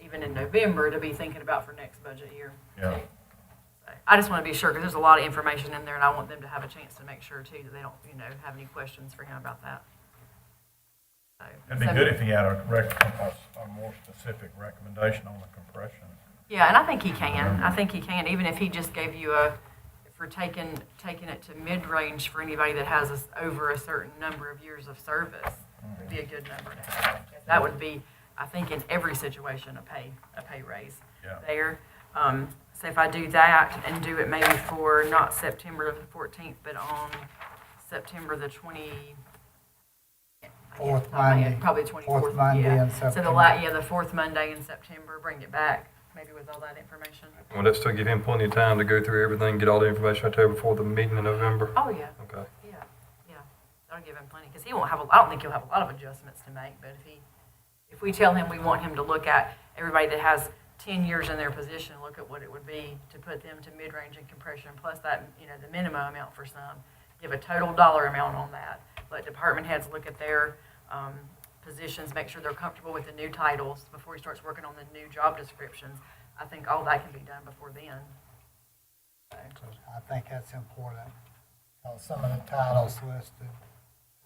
even in November, to be thinking about for next budget year. Yeah. So I just want to be sure, because there's a lot of information in there, and I want them to have a chance to make sure too that they don't, have any questions for him about that. So, It'd be good if he had a more specific recommendation on the compression. Yeah, and I think he can. I think he can, even if he just gave you if we're taking it to mid-range for anybody that has over a certain number of years of service, would be a good number to have. That would be, I think, in every situation, a pay raise there. So if I do that and do it maybe for not September the 14th, but on September the Fourth Monday. Probably 24th. Fourth Monday in So September. the fourth Monday in September, bring it back, maybe with all that information. Well, that still give him plenty of time to go through everything, get all the information out there before the meeting in November? Oh, yeah. Okay. Yeah. That'll give him plenty, because he won't have, I don't think he'll have a lot of adjustments to make, but if we tell him we want him to look at everybody that has 10 years in their position, look at what it would be to put them to mid-range and compression, plus that, the minimum amount for some, give a total dollar amount on that. Let department heads look at their positions, make sure they're comfortable with the new titles before he starts working on the new job descriptions. I think all that can be done before then. I think that's important, because some of the titles listed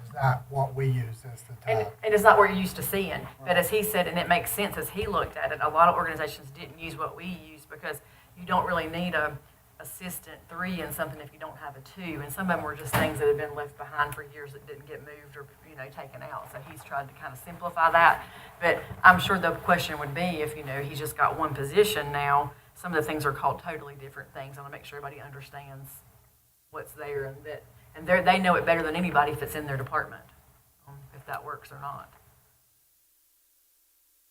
is not what we use as the title. And it's not what you're used to seeing. But as he said, and it makes sense as he looked at it, a lot of organizations didn't use what we use because you don't really need a assistant 3 in something if you don't have a 2. And some of them were just things that had been left behind for years that didn't get moved or taken out. So he's tried to kind of simplify that. But I'm sure the question would be if he's just got one position now. Some of the things are called totally different things. I want to make sure everybody understands what's there and they know it better than anybody if it's in their department, if that works or not.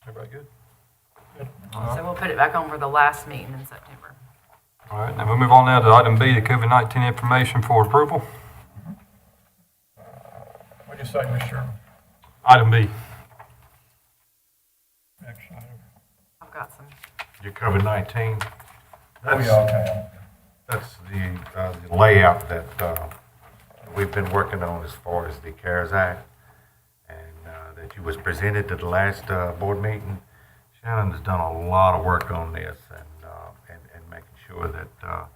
Everybody good? So we'll put it back on for the last meeting in September. All right, now we'll move on now to item B, the COVID-19 information for approval. What'd you say, Mr. Sherman? Item B. Action item. I've got some. Your COVID-19. Oh, yeah, okay. That's the layout that we've been working on as far as the CARES Act, and that you was presented to the last board meeting. Shannon has done a lot of work on this and making sure that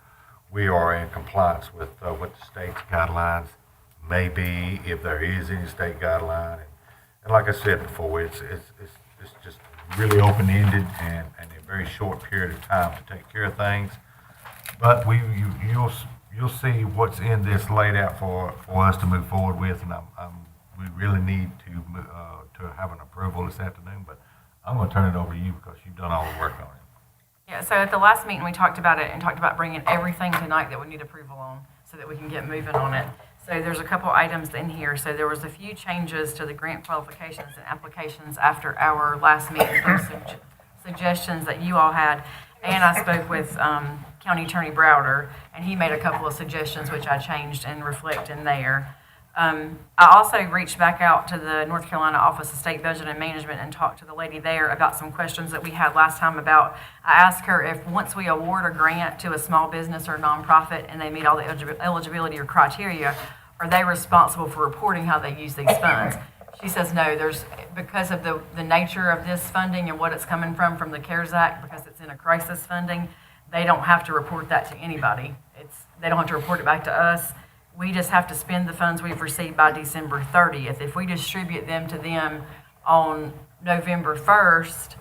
we are in compliance with what the state's guidelines may be, if there is any state guideline. And like I said before, it's just really open-ended and a very short period of time to take care of things. But you'll see what's in this laid out for us to move forward with, and we really need to have an approval this afternoon. But I'm going to turn it over to you because you've done all the work on it. Yeah, so at the last meeting, we talked about it and talked about bringing everything tonight that we need approval on so that we can get moving on it. So there's a couple items in here. So there was a few changes to the grant qualifications and applications after our last meeting. Those suggestions that you all had. And I spoke with County Attorney Browder, and he made a couple of suggestions which I changed and reflect in there. I also reached back out to the North Carolina Office of State Budget and Management and talked to the lady there about some questions that we had last time about. I asked her if once we award a grant to a small business or nonprofit and they meet all the eligibility or criteria, are they responsible for reporting how they use these funds? She says no, because of the nature of this funding and what it's coming from the CARES Act, because it's in a crisis funding, they don't have to report that to anybody. They don't have to report it back to us. We just have to spend the funds we've received by December 30th. If we distribute them to them on November 1st,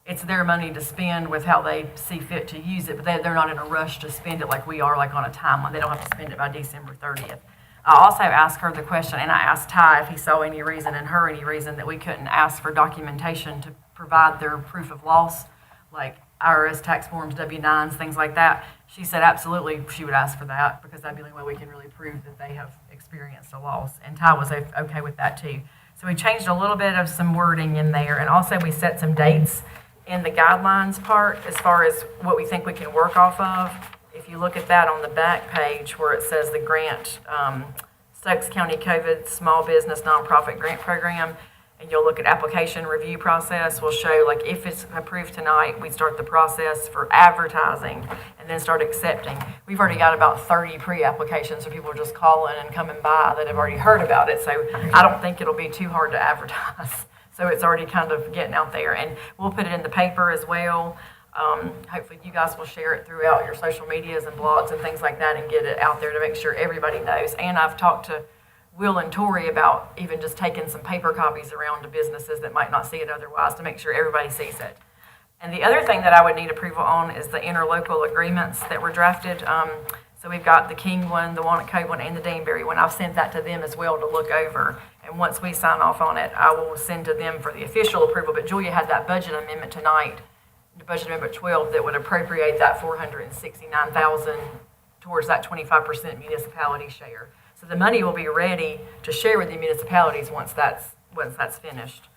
it's their money to spend with how they see fit to use it, but they're not in a rush to spend it like we are, like on a timeline. They don't have to spend it by December 30th. I also asked her the question, and I asked Ty if he saw any reason that we couldn't ask for documentation to provide their proof of loss, like IRS tax forms, W-9s, things like that. She said absolutely she would ask for that because that'd be the only way we can really prove that they have experienced a loss. And Ty was okay with that too. So we changed a little bit of some wording in there, and also we set some dates in the guidelines part as far as what we think we can work off of. If you look at that on the back page where it says the grant, Stokes County COVID Small Business Nonprofit Grant Program, and you'll look at application review process, will show like if it's approved tonight, we start the process for advertising and then start accepting. We've already got about 30 pre-applications, so people are just calling and coming by that have already heard about it. So I don't think it'll be too hard to advertise. So it's already kind of getting out there, and we'll put it in the paper as well. Hopefully you guys will share it throughout your social medias and blogs and things like that and get it out there to make sure everybody knows. And I've talked to Will and Tori about even just taking some paper copies around to businesses that might not see it otherwise to make sure everybody sees it. And the other thing that I would need approval on is the interlocal agreements that were drafted. So we've got the King one, the Walnut Cove one, and the Danbury one. I've sent that to them as well to look over. And once we sign off on it, I will send to them for the official approval. But Julia had that budget amendment tonight, the budget amendment 12, that would appropriate that $469,000 towards that 25% municipality share. So the money will be ready to share with the municipalities once that's finished.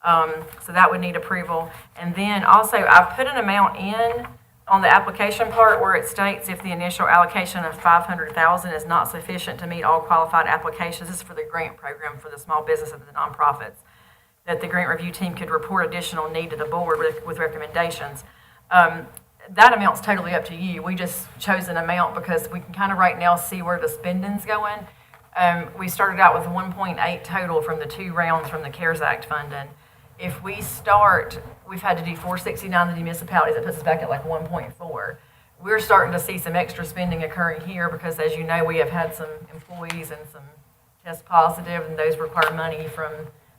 So that would need approval. And then also I've put an amount in on the application part where it states if the initial allocation of $500,000 is not sufficient to meet all qualified applications. This is for the grant program for the small business and the nonprofits, that the grant review team could report additional need to the board with recommendations. That amount's totally up to you. We just chose an amount because we can kind of right now see where the spending's going. We started out with 1.8 total from the 2 rounds from the CARES Act funding. If we start, we've had to do 469 to the municipalities. That puts us back at like 1.4. We're starting to see some extra spending occurring here because, as you know, we have had some employees and some test positive, and those require money from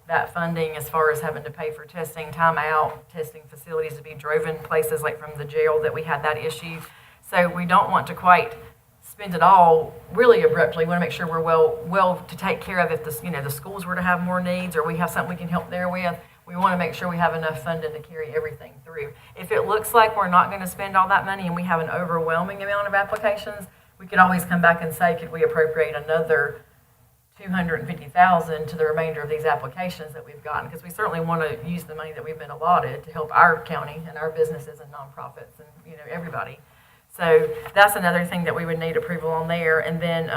that funding as far as having to pay for testing, time out, testing facilities to be driven places like from the jail that we had that issue. So we don't want to quite spend it all really abruptly. We want to make sure we're well to take care of if the schools were to have more needs or we have something we can help there with. We want to make sure we have enough funding to carry everything through. If it looks like we're not going to spend all that money and we have an overwhelming amount of applications, we could always come back and say, could we appropriate another 250,000 to the remainder of these applications that we've gotten, because we certainly want to use the money that we've been allotted to help our county and our businesses and nonprofits and, you know, everybody. So that's another thing that we would need approval on there. And then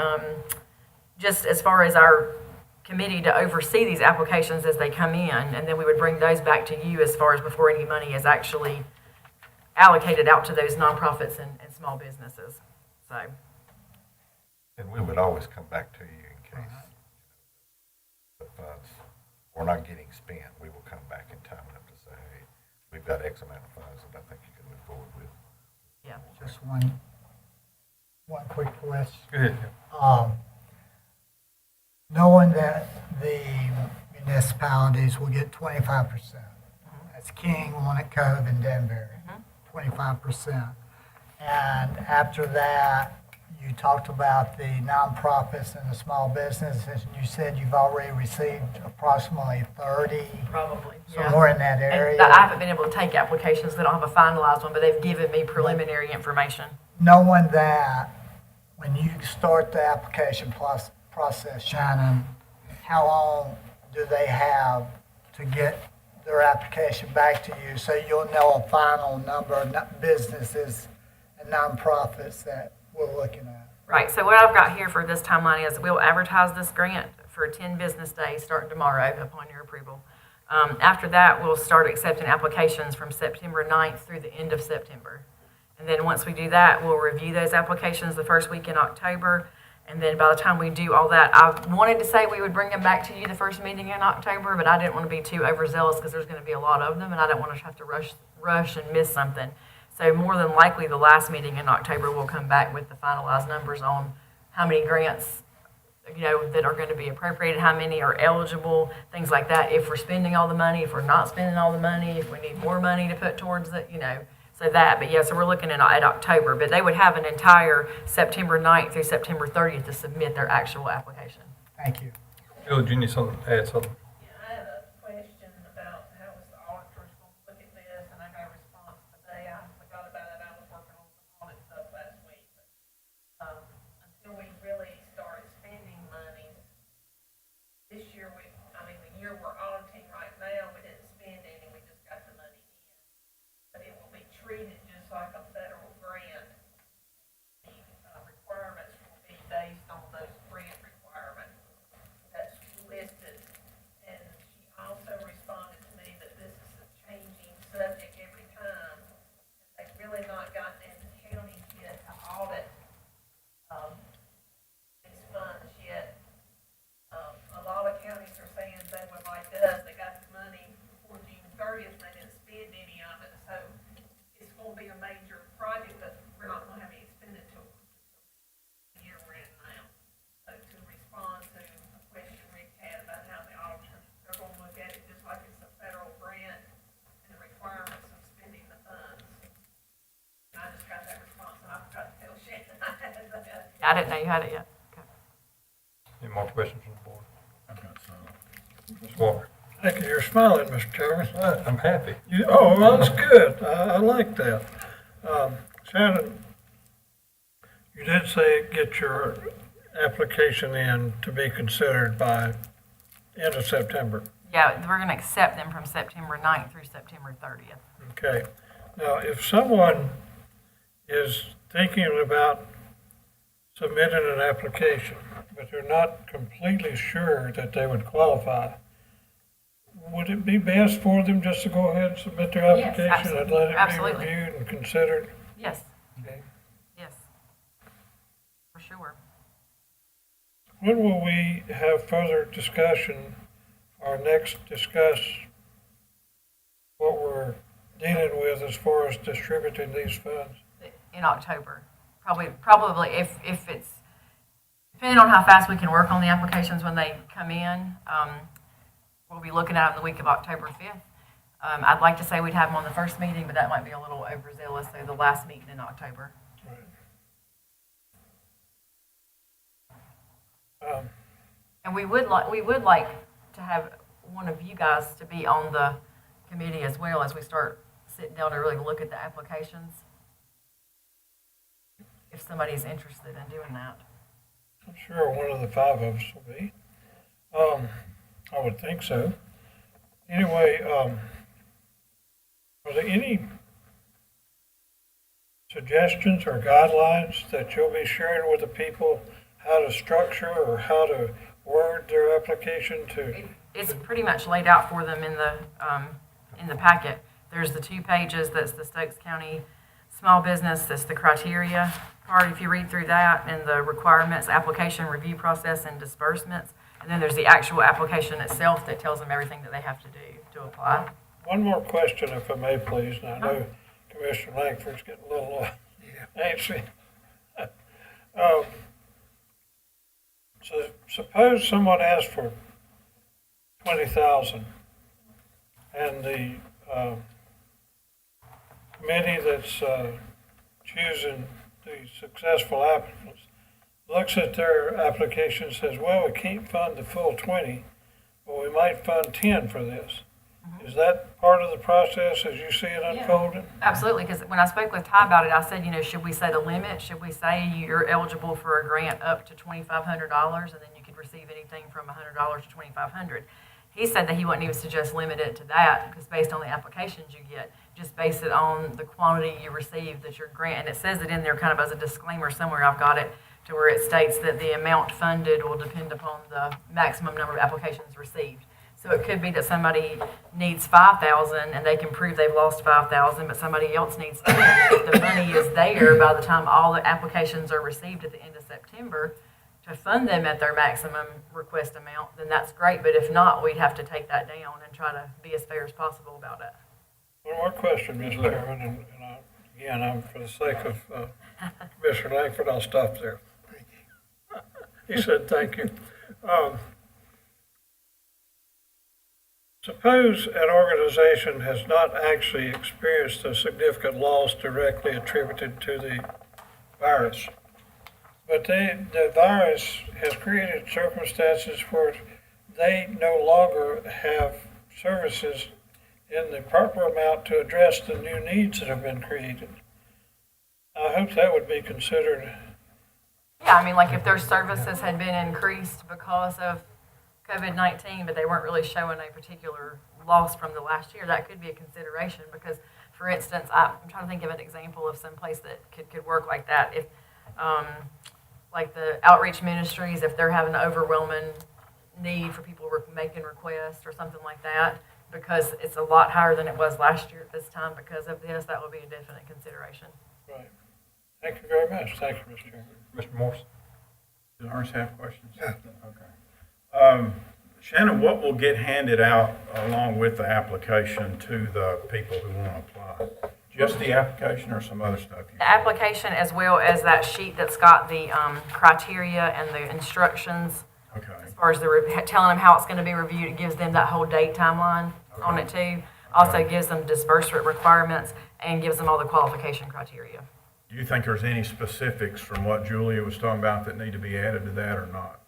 just as far as our committee to oversee these applications as they come in, and then we would bring those back to you as far as before any money is actually allocated out to those nonprofits and small businesses. So. And we would always come back to you in case the funds were not getting spent. We will come back in time enough to say, hey, we've got X amount of funds that I think you can move forward with. Yeah. Just one quick question. Go ahead. Knowing that the municipalities will get 25%. That's King, Walnut Cove, and Danbury, 25%. And after that, you talked about the nonprofits and the small businesses, and you said you've already received approximately 30, Probably, yeah. somewhere in that And area. I haven't been able to take applications, they don't have a finalized one, but they've given me preliminary information. Knowing that, when you start the application process, Shannon, how long do they have to get their application back to you so you'll know a final number of businesses and nonprofits that we're looking at? Right, so what I've got here for this timeline is we'll advertise this grant for 10 business days starting tomorrow upon your approval. After that, we'll start accepting applications from September 9th through the end of September. And then once we do that, we'll review those applications the first week in October. And then by the time we do all that, I wanted to say we would bring them back to you the first meeting in October, but I didn't want to be too overzealous because there's going to be a lot of them, and I didn't want to have to rush and miss something. So more than likely, the last meeting in October, we'll come back with the finalized numbers on how many grants, you know, that are going to be appropriated, how many are eligible, things like that. If we're spending all the money, if we're not spending all the money, if we need more money to put towards it, you know. So that, but yeah, so we're looking at October, but they would have an entire September 9th through September 30th to submit their actual application. Thank you. Bill, do you need something, add something? Yeah, I have a question about how is the auditors going to look at this, and I got a response today. I forgot about it. I was working on some audit stuff last week. But, until we really start spending money, this year the year we're auditing right now, we didn't spend any, we just got the money in. But it will be treated just like a federal grant. The requirements will be based on those grant requirements that's listed. And she also responded to me that this is a changing subject every time. They've really not gotten into counties yet to audit these funds yet. A lot of counties are saying they would like us, they got the money before June 30th, they didn't spend any of it, so it's going to be a major project, but we're not going to have any expenditure the year we're in now. So to respond to a question Rick had about how the auditors, they're going to look at it just like it's a federal grant and the requirements of spending the funds. And I just got that response, and I forgot to tell Shannon I had that. I didn't know you had it yet. Okay. Any more questions from the board? Mr. Walker? Thank you. You're smiling, Mr. Chairman. I'm happy. Oh, well, that's good. I like that. Shannon, you did say get your application in to be considered by end of September. Yeah, we're going to accept them from September 9th through September 30th. Okay. Now, if someone is thinking about submitting an application, but they're not completely sure that they would qualify, would it be best for them just to go ahead and submit their Yes, application and let it be absolutely. reviewed and considered? Yes, Okay. yes, for sure. When will we have further discussion or next discuss what we're dealing with as far as distributing these funds? In October, probably if it's, depending on how fast we can work on the applications when they come in, we'll be looking at them the week of October 5th. I'd like to say we'd have them on the first meeting, but that might be a little overzealous, so the last meeting in October. And we would like to have one of you guys to be on the committee as well as we start sitting down to really look at the applications. If somebody's interested in doing that. I'm sure one of the five of us will be. I would think so. Anyway, are there any suggestions or guidelines that you'll be sharing with the people how to structure or how to word their application to? It's pretty much laid out for them in the packet. There's the 2 pages, that's the Stokes County Small Business, that's the criteria part, if you read through that, and the requirements, application review process and disbursements. And then there's the actual application itself that tells them everything that they have to do to apply. One more question, if I may, please, and I know Commissioner Langford's getting a little antsy. So suppose someone asks for 20,000, and the committee that's choosing the successful applicants looks at their application and says, well, we can't fund the full 20, but we might fund 10 for this. Is that part of the process as you see it unfolding? Absolutely, because when I spoke with Ty about it, I said, should we say the limit? Should we say you're eligible for a grant up to $2,500, and then you could receive anything from $100 to $2,500? He said that he wouldn't even suggest limit it to that, because based on the applications you get, just base it on the quantity you receive that your grant, and it says it in there kind of as a disclaimer somewhere, I've got it, to where it states that the amount funded will depend upon the maximum number of applications received. So it could be that somebody needs 5,000 and they can prove they've lost 5,000, but somebody else needs 10. If the money is there by the time all the applications are received at the end of September to fund them at their maximum request amount, then that's great. But if not, we'd have to take that down and try to be as fair as possible about it. One more question, Mr. Chairman, and again, I'm for the sake of Mr. Langford, I'll stop there. He said, thank you. Suppose an organization has not actually experienced a significant loss directly attributed to the virus, but the virus has created circumstances where they no longer have services in the proper amount to address the new needs that have been created. I hope that would be considered. Yeah, like if their services had been increased because of COVID-19, but they weren't really showing a particular loss from the last year, that could be a consideration. Because, for instance, I'm trying to think of an example of some place that could work like that. If, like the outreach ministries, if they're having an overwhelming need for people making requests or something like that, because it's a lot higher than it was last year at this time because of this, that would be a definite consideration. Right. Thank you very much. Thank you, Mr. Chairman. Mr. Morse? Did ours have questions? Okay. Shannon, what will get handed out along with the application to the people who want to apply? Just the application or some other stuff? The application, as well as that sheet that's got the criteria and the instructions. Okay. As far as telling them how it's going to be reviewed, it gives them that whole date timeline on it too. Also gives them disbursement requirements and gives them all the qualification criteria. Do you think there's any specifics from what Julia was talking about that need to be added to that or not?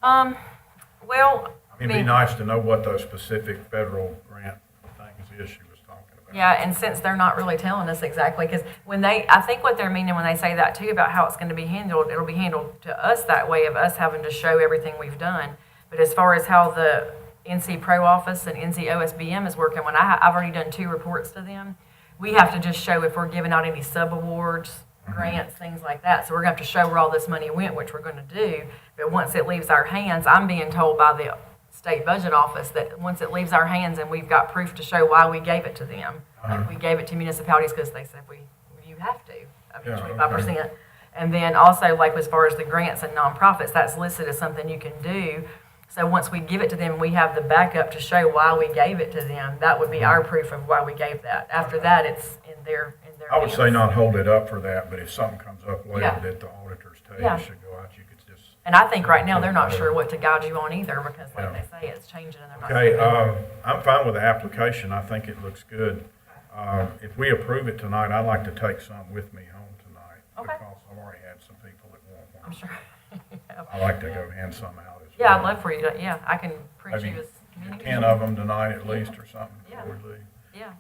Well, It'd be nice to know what those specific federal grant things is she was talking about. yeah, and since they're not really telling us exactly, because I think what they're meaning when they say that too about how it's going to be handled, it'll be handled to us that way of us having to show everything we've done. But as far as how the NC Pro office and NC OSBM is working, when I've already done 2 reports to them, we have to just show if we're giving out any sub-awards, grants, things like that. So we're going to have to show where all this money went, which we're going to do. But once it leaves our hands, I'm being told by the state budget office that once it leaves our hands and we've got proof to show why we gave it to them, like we gave it to municipalities because they said you have to, 25%. Okay. And then also, like as far as the grants and nonprofits, that's listed as something you can do. So once we give it to them, we have the backup to show why we gave it to them. That would be our proof of why we gave that. After that, it's in their I would say not hold it up for that, but if something comes up later Yeah. that the auditors tell Yeah. you should go out, you could just. And I think right now they're not sure what to guide you on either because, like they say, it's changing and they're not. Okay, I'm fine with the application. I think it looks good. If we approve it tonight, I'd like to take some with me home tonight. Okay. Because I've already had some people that want one. I'm sure. I like to go hand some out as well. Yeah, I'd love for you to. Yeah, I can print Maybe you as many. 10 of them tonight at least or something Yeah. before we leave. Yeah.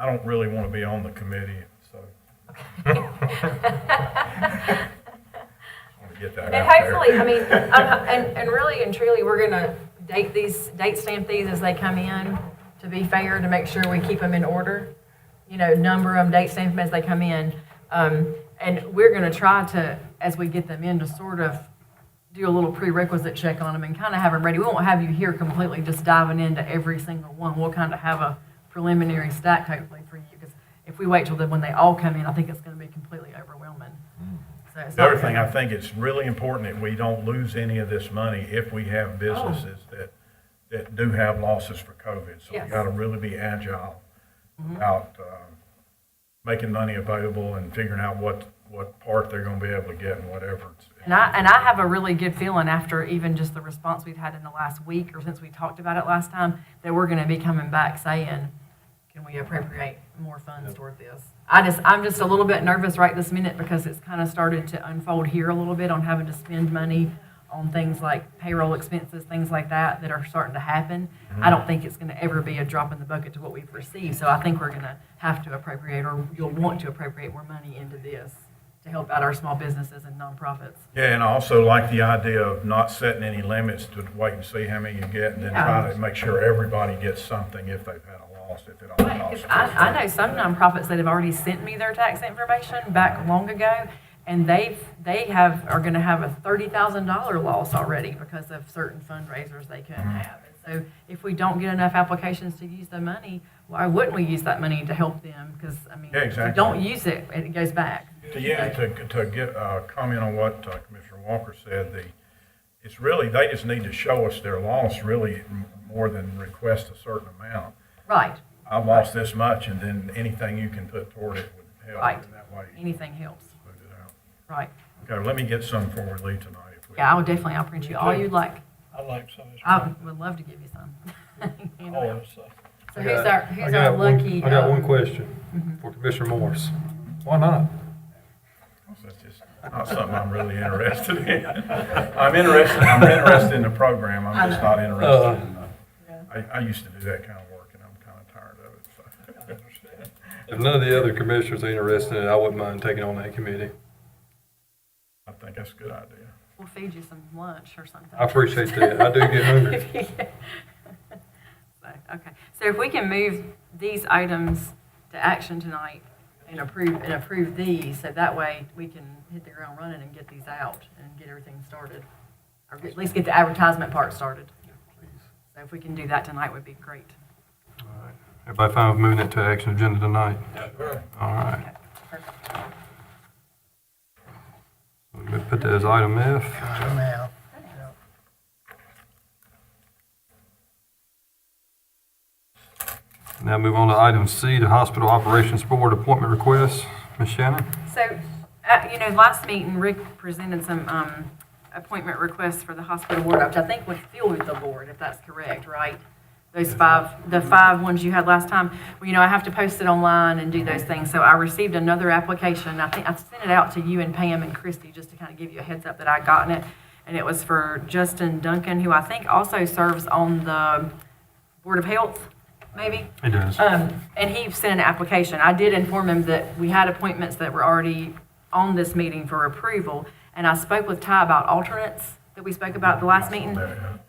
I don't really want to be on the committee, so. get that And out there. hopefully, I mean, and really and truly, we're gonna date stamp these as they come in, to be fair, to make sure we keep them in order. You know, number them, date stamp them as they come in. And we're gonna try to, as we get them in, to sort of do a little prerequisite check on them and kind of have them ready. We won't have you here completely just diving into every single one. We'll kind of have a preliminary stack hopefully for you, because if we wait till when they all come in, I think it's gonna be completely overwhelming. So it's The other not- thing, I think it's really important that we don't lose any of this money if we have businesses that do have losses for COVID. So we Yes. got to really be agile about making money available and figuring out what part they're going to be able to get and whatever. And I have a really good feeling after even just the response we've had in the last week, or since we talked about it last time, that we're gonna be coming back saying, can we appropriate more funds toward this? I'm just a little bit nervous right this minute, because it's kind of started to unfold here a little bit on having to spend money on things like payroll expenses, things like that are starting to happen. I don't think it's gonna ever be a drop in the bucket to what we've received, so I think we're gonna have to appropriate, or you'll want to appropriate more money into this to help out our small businesses and nonprofits. Yeah, and I also like the idea of not setting any limits, to wait and see how many you get, and then try to make sure everybody gets something if they've had a loss, if it all Right, costs. 'cause I know some nonprofits that have already sent me their tax information back long ago, and they are gonna have a $30,000 loss already because of certain fundraisers they couldn't have. And so if we don't get enough applications to use the money, why wouldn't we use that money to help them? Because, I mean, Yeah, if exactly. we don't use it, it goes back. To get comment on what Commissioner Walker said, it's really, they just need to show us their loss really more than request a certain amount. Right, I've lost this much, and then anything you can put toward it would help. Right. In that way, anything helps, smooth it out. right. Okay, let me get some before we leave tonight. if we- Yeah, I'll print you all you'd like. I like some of this. I would love to give you some. You know. All this stuff. So who's our lucky? I got one question for Commissioner Morris. Why not? That's just not something I'm really interested in. I'm interested in the program, I'm just not interested in, I used to do that kind of work, and I'm kind of tired of it, so I understand. If none of the other commissioners are interested in it, I wouldn't mind taking on that committee. I think that's a good idea. We'll feed you some lunch or something. I appreciate that. I do get hungry. So, okay, so if we can move these items to action tonight and approve these, so that way we can hit the ground running and get these out and get everything started, or at least get the advertisement part started. So if we can do that tonight, would be great. Everybody fine with moving it to action agenda tonight? All right. Okay, perfect. Let me put that as item F. Now, Now move on to item C, the Hospital Operations Board appointment request. Ms. Shannon? So, last meeting, Rick presented some appointment requests for the hospital board, which I think would fill with the board, if that's correct, right? Those the five ones you had last time. Well, I have to post it online and do those things. So I received another application. I think I sent it out to you and Pam and Christy just to kind of give you a heads up that I'd gotten it. And it was for Justin Duncan, who I think also serves on the Board of Health, maybe? He does. And he sent an application. I did inform him that we had appointments that were already on this meeting for approval. And I spoke with Ty about alternates that we spoke about at the last meeting.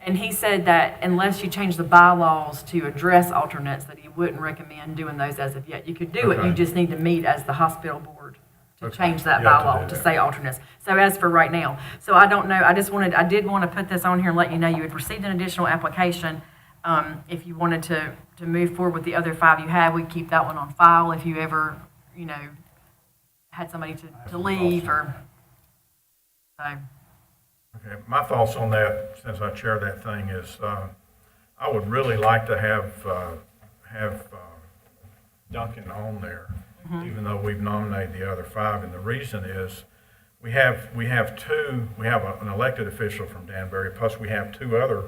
And he said that unless you change the bylaws to address alternates, that he wouldn't recommend doing those as of yet. You could do it, you Okay. just need to meet as the hospital board to Okay. change that You have to bylaw do to that. say alternates. So as for right now, so I don't know, I did want to put this on here and let you know you had received an additional application. If you wanted to move forward with the other five you had, we'd keep that one on file if you ever, had somebody to leave or, so. Okay, my thoughts on that, since I chair that thing, is I would really like to have Duncan on there, even though we've nominated the other five. And the reason is we have an elected official from Danbury, plus we have two other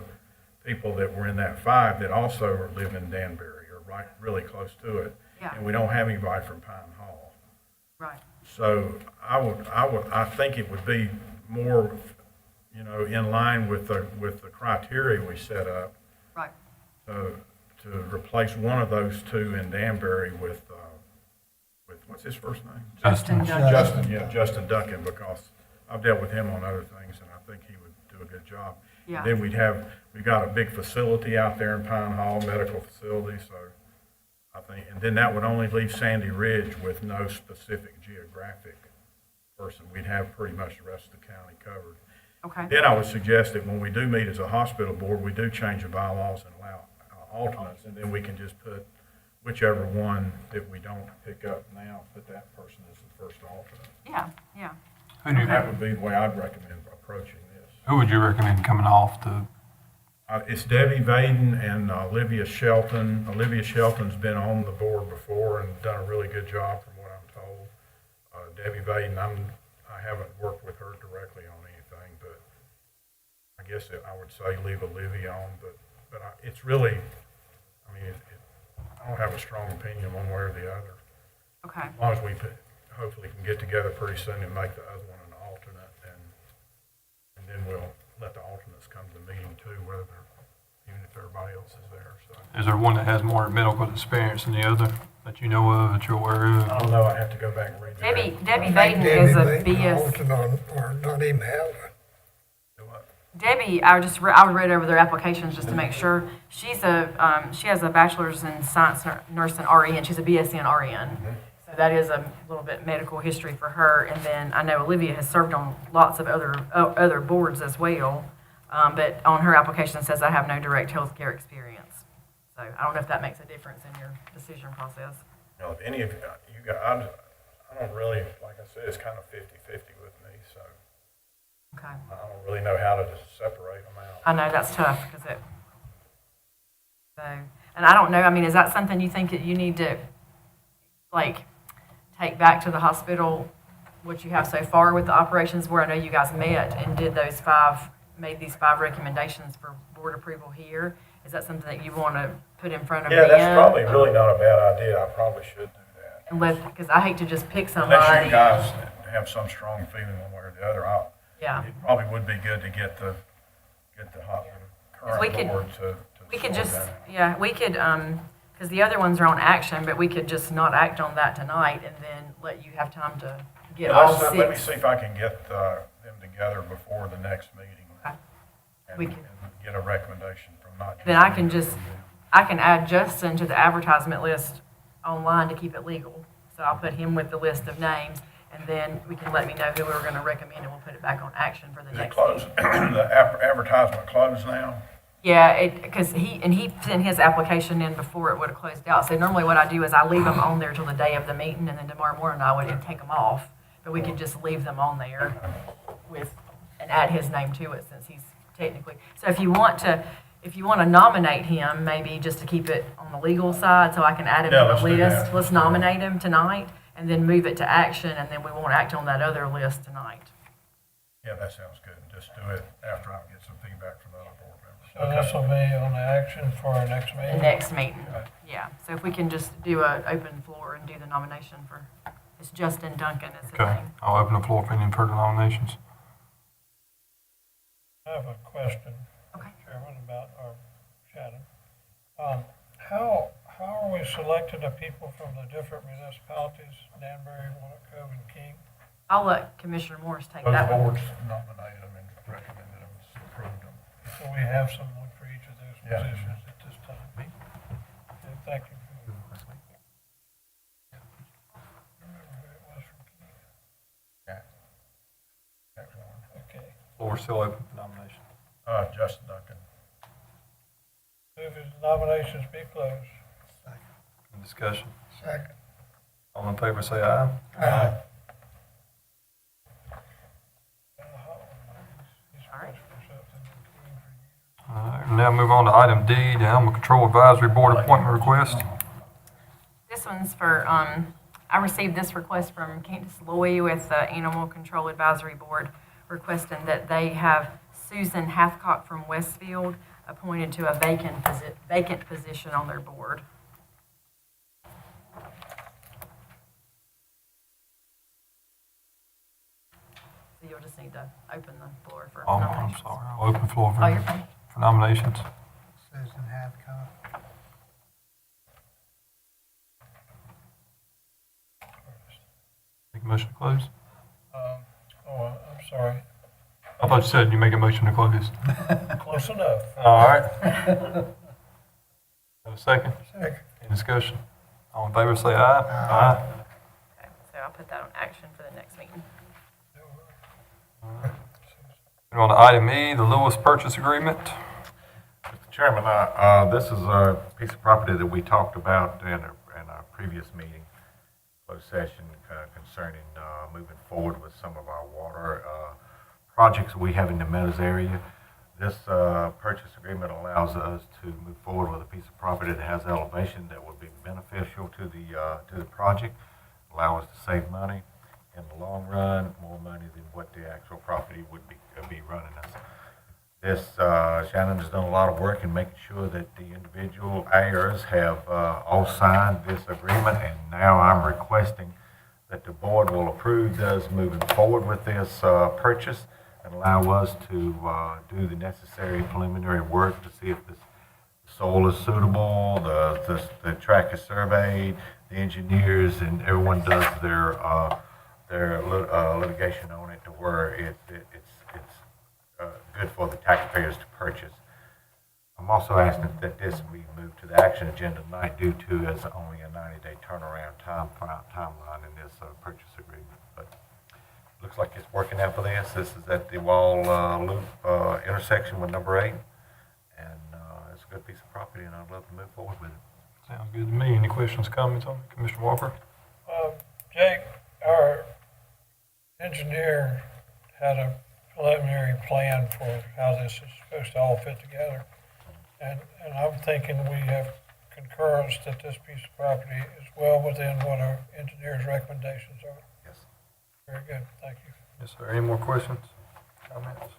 people that were in that five that also live in Danbury or right really close to it. Yeah. And we don't have anybody from Pine Hall. Right. So I think it would be more, in line with the criteria we set up, Right. to replace one of those two in Danbury with what's his first name? Justin Duncan. Justin Duncan, because I've dealt with him on other things, and I think he would do a good job. Yeah. Then we've got a big facility out there in Pine Hall, medical facility, so I think, and then that would only leave Sandy Ridge with no specific geographic person. We'd have pretty much the rest of the county covered. Okay. Then I would suggest that when we do meet as a hospital board, we do change the bylaws and allow alternates, and then we can just put whichever one that we don't pick up now, put that person as the first alternate. Yeah, yeah. That would be the way I'd recommend approaching this. Who would you recommend coming off the? It's Debbie Vaden and Olivia Shelton. Olivia Shelton's been on the board before and done a really good job from what I'm told. Debbie Vaden, I haven't worked with her directly on anything, but I guess I would say leave Olivia on, but it's really, I mean, I don't have a strong opinion one way or the other. Okay. As long as we hopefully can get together pretty soon and make the other one an alternate, and then we'll let the alternates come to the meeting too, even if everybody else is there. So Is there one that has more medical experience than the other that you know of, that you're aware of? I don't know. I have to go back and read that. Debbie Vaden is a Debbie Vaden, BS. alternate, or not even have one. Do what? Debbie, I read over their applications just to make sure. She has a bachelor's in science, nurse, and RN. She's a BSc in RN. So that is a little bit medical history for her. And then I know Olivia has served on lots of other boards as well. But on her application it says I have no direct healthcare experience. So I don't know if that makes a difference in your decision process. You know, if any of you guys, I don't really, like I said, it's kind of 50-50 with me, so Okay. I don't really know how to just separate them out. I know that's tough because and I don't know, I mean, is that something you think that you need to, like, take back to the hospital, what you have so far with the operations board? I know you guys met and made these 5 recommendations for board approval here. Is that something that you want to put in front of them? Yeah, that's probably really not a bad idea. I probably should do that. Because I hate to just pick somebody. Unless you guys have some strong feeling one way or the other, Yeah. it probably would be good to get the We current could- board to We could sort just, that out. yeah, we could, because the other ones are on action, but we could just not act on that tonight and then let you have time to get Yeah, all let me 6. see if I can get them together before the next meeting. Okay. And We can- and get a recommendation from not just. Then I can add Justin to the advertisement list online to keep it legal. So I'll put him with the list of names, and then we can let me know who we're going to recommend, and we'll put it back on action for the Is it next closed? meeting. The advertisement closed now? Yeah, because he sent his application in before it would have closed out. So normally what I do is I leave them on there till the day of the meeting, and then tomorrow morning I would take them off. But we could just leave them on there and add his name to it since he's technically. So if you want to nominate him, maybe just to keep it on the legal side, so I can add him Yeah, to let's the do list. that. Let's nominate him tonight, and then move it to action, and then we won't act on that other list tonight. Yeah, that sounds good. Just do it after I get some feedback from the other board members. So this will be on the action for our next The meeting? next meeting, yeah. So if we can just do an open floor and do the nomination for, it's Justin Duncan is his Okay, name. I'll open the floor for any further nominations. I have a question, Okay. Chairman, about our Shannon. How are we selecting the people from the different municipalities, Danbury, Walnut Cove, and King? I'll let Commissioner Morris take Those that one. boards nominated them and recommended them, approved them. So we have someone for each of those Yeah. positions at this time. Okay, thank you. Remember who it was from King? That's one. Okay. Floor still open for nominations. Justin Duncan. Move his nominations be closed. Any discussion? Second. All in favor, say aye. Aye. All right. All right, now move on to item D, the Animal Control Advisory Board appointment request. This one's for, I received this request from Candace Loy with the Animal Control Advisory Board requesting that they have Susan Hathcock from Westfield appointed to a vacant position on their board. So you'll just need to open the floor for Oh, I'm nominations. sorry, I'll open the floor Oh, you're fine. for nominations. Susan Hathcock. Make a motion to close. I'm sorry. I thought you said you make a motion to close. Close enough. All right. Have a second? Second. Any discussion? All in favor, say aye. Aye. Okay, so I'll put that on action for the next meeting. Moving on to item E, the Lewis purchase agreement. Mr. Chairman, this is a piece of property that we talked about in a previous meeting, closed session, concerning moving forward with some of our water projects we have in the Meadows area. This purchase agreement allows us to move forward with a piece of property that has elevation that would be beneficial to the project, allow us to save money in the long run, more money than what the actual property would be running us. This, Shannon has done a lot of work in making sure that the individual heirs have all signed this agreement, and now I'm requesting that the board will approve us moving forward with this purchase and allow us to do the necessary preliminary work to see if the soil is suitable, the track is surveyed, the engineers and everyone does their litigation on it to where it's good for the taxpayers to purchase. I'm also asking that this be moved to the action agenda tonight due to as only a 90-day turnaround timeline in this purchase agreement. But looks like it's working out for this. This is at the Wall Loop intersection with number 8, and it's a good piece of property, and I'd love to move forward with it. Sounds good to me. Any questions, comments on it? Commissioner Walker? Jake, our engineer had a preliminary plan for how this is supposed to all fit together. And I'm thinking we have concurrence that this piece of property is well within what our engineer's recommendations are. Yes. Very good, thank you. Yes, sir. Any more questions, comments?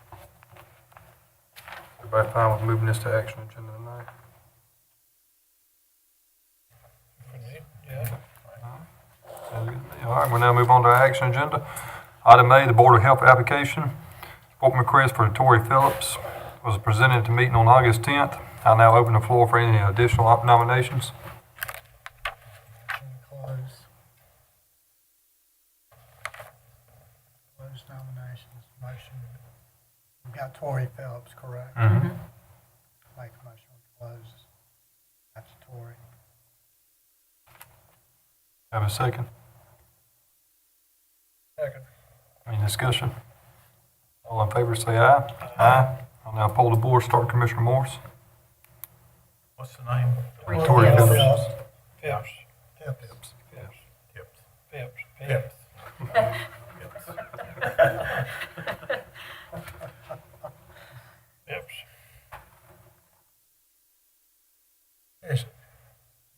Everybody fine with moving this to action agenda tonight? If we need, yeah. Sounds good to me. All right, we'll now move on to our action agenda. Item A, the Board of Health application. Appointment request for Tori Phillips was presented at the meeting on August 10th. I'll now open the floor for any additional nominations. Close. Close nominations, motion. We've got Tory Phillips, correct? Mm-hmm. Make a motion to close. That's Tory. Have a second? Second. Any discussion? All in favor, say aye. Aye. I'll now poll the board, start with Commissioner Morris. What's the name? Tori Phillips. Phipps. Phipps. Tips. Phipps. Phipps. Yes.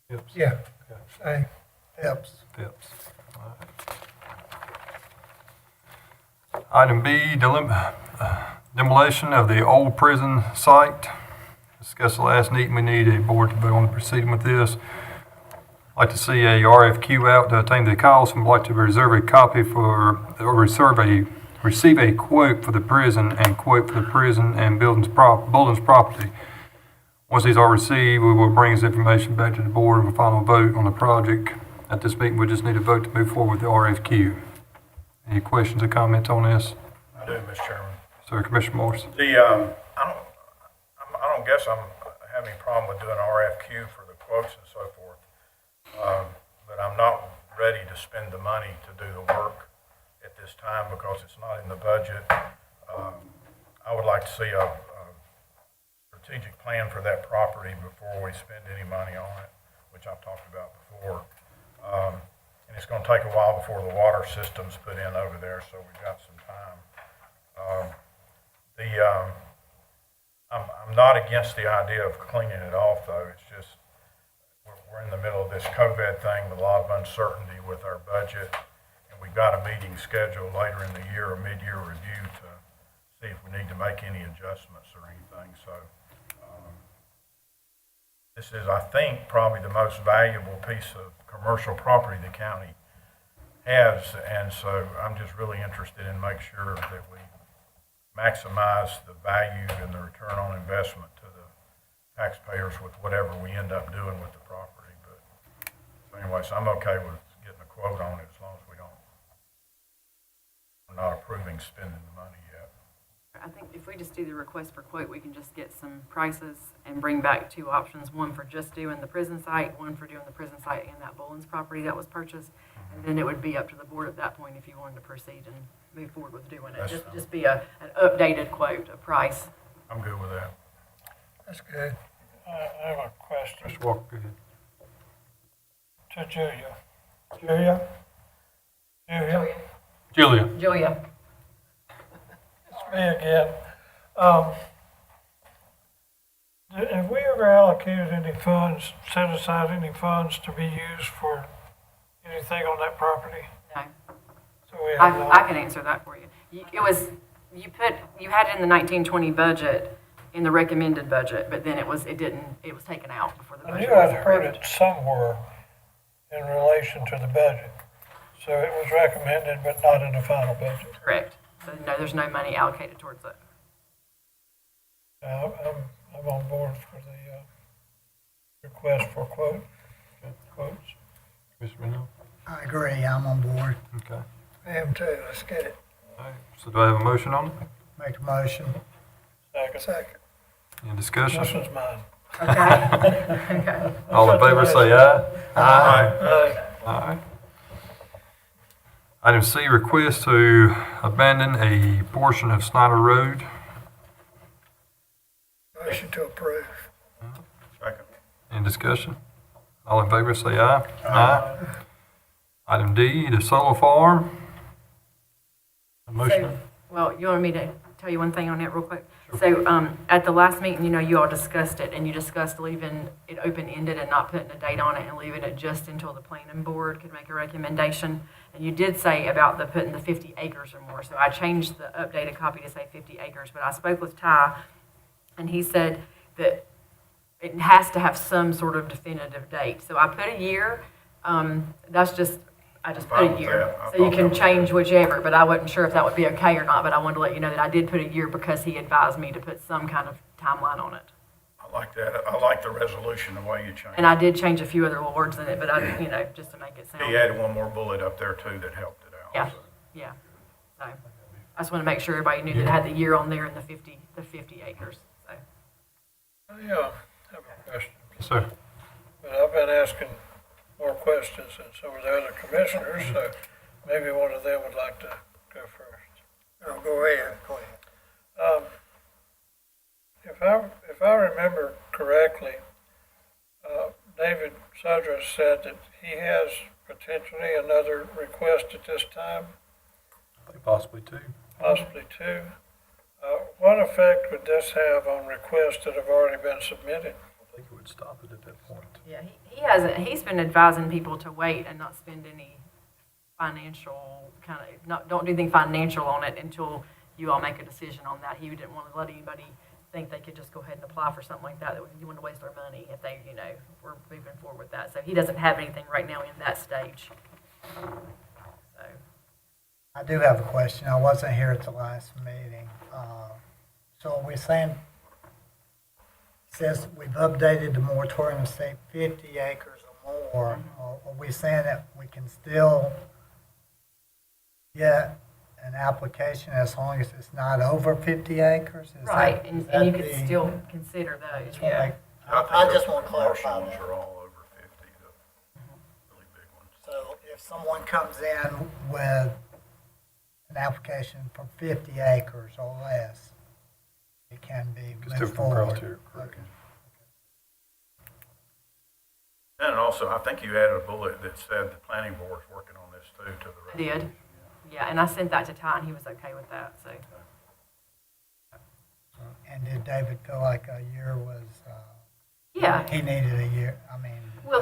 Phillips. Yeah, same. Phipps. Phipps. All right. Item B, demolition of the old prison site. Discussed the last meeting, we need a board to vote on proceeding with this. I'd like to see a RFQ out to obtain the cost, and would like to reserve a copy for, or receive a quote for the prison and quote for the prison and buildings property. Once these are received, we will bring this information back to the board for final vote on the project. At this meeting, we just need a vote to move forward with the RFQ. Any questions or comments on this? I do, Mr. Chairman. Sir, Commissioner Morris. I don't guess I'm having any problem with doing RFQ for the quotes and so forth. But I'm not ready to spend the money to do the work at this time because it's not in the budget. I would like to see a strategic plan for that property before we spend any money on it, which I've talked about before. And it's going to take a while before the water system's put in over there, so we've got some time. I'm not against the idea of cleaning it off, though. It's just we're in the middle of this COVID thing with a lot of uncertainty with our budget, and we've got a meeting scheduled later in the year, a mid-year review, to see if we need to make any adjustments or anything. So this is, I think, probably the most valuable piece of commercial property the county has, and so I'm just really interested in making sure that we maximize the value and the return on investment to the taxpayers with whatever we end up doing with the property. But so anyway, so I'm okay with getting a quote on it as long as we don't not approving spending the money yet. I think if we just do the request for quote, we can just get some prices and bring back two options, one for just doing the prison site, one for doing the prison site and that Bullens property that was purchased. And then it would be up to the board at that point if you wanted to proceed and move forward with doing it. Just be an updated quote, a price. I'm good with that. That's good. I have a question Mr. Walker, go ahead. to Julia. Julia? Julia? Julia? It's me again. Have we ever allocated any funds, set aside any funds to be used for anything on that property? No. So we have I not. can answer that for you. You had it in the 1920 budget, in the recommended budget, but then it was taken out before the I budget knew was I'd heard approved. it somewhere in relation to the budget. So it was recommended, but not in the final budget. Correct. So no, there's no money allocated towards it. I'm on board for the request for quotes. Commissioner Minnill? I agree, I'm on board. Okay. I am too. Let's get it. All right. So do I have a motion on it? Make a motion. Second. Any discussion? This one's mine. Okay. Okay. All in favor, say aye. Aye. All right. Item C, request to abandon a portion of Snyder Road. Motion to approve. Second. Any discussion? All in favor, say aye. Aye. Item D, the solar farm. A motion. So, well, you want me to tell you one thing on it real quick? So, at the last meeting, you all discussed it, and you discussed leaving it open-ended and not putting a date on it and leaving it just until the planning board could make a recommendation. And you did say about putting the 50 acres or more. So I changed the updated copy to say 50 acres, but I spoke with Ty, and he said that it has to have some sort of definitive date. So I put a year. I just put Fine a with year. that. I So you thought that can was change whichever, but I wasn't sure if that would be okay or not. But I wanted to let you know that I did put a year because he advised me to put some kind of timeline on it. I like that. I like the resolution, the way you changed And it. I did change a few other little words in it, but just to make it sound. He added one more bullet up there too that helped it out. Yeah, so. yeah. So I just want to make sure everybody knew that it had the year on there and the 50 acres. So. Yeah, I have a question. Yes, sir. But I've been asking more questions than some of the other commissioners, so maybe one of them would like to go first. Oh, go ahead. Go ahead. If I remember correctly, David Sudras said that he has potentially another request at this time, I think possibly two. possibly two. What effect would this have on requests that have already been submitted? I think it would stop it at that point. Yeah, he hasn't. He's been advising people to wait and not spend any financial don't do anything financial on it until you all make a decision on that. He didn't want to let anybody think they could just go ahead and apply for something like that. That you want to waste their money if they, were moving forward with that. So he doesn't have anything right now in that stage. So. I do have a question. I wasn't here at the last meeting. So are we saying, says we've updated the moratorium to say 50 acres or more, or are we saying that we can still get an application as long as it's not over 50 acres? Is Right, that- and is that you could the- still consider those, just wanna yeah. make- think I the just want to commercial clarify ones that. are all over 50, the really big ones. So if someone comes in with an application for 50 acres or less, it can be It's moved different forward. criteria, correct. Okay. And also, I think you added a bullet that said the planning board's working on this too, to the I resolution. did. Yeah, and I sent that to Ty, and he was okay with that, so. And did David feel like a year was, Yeah, he needed a year, I mean, well,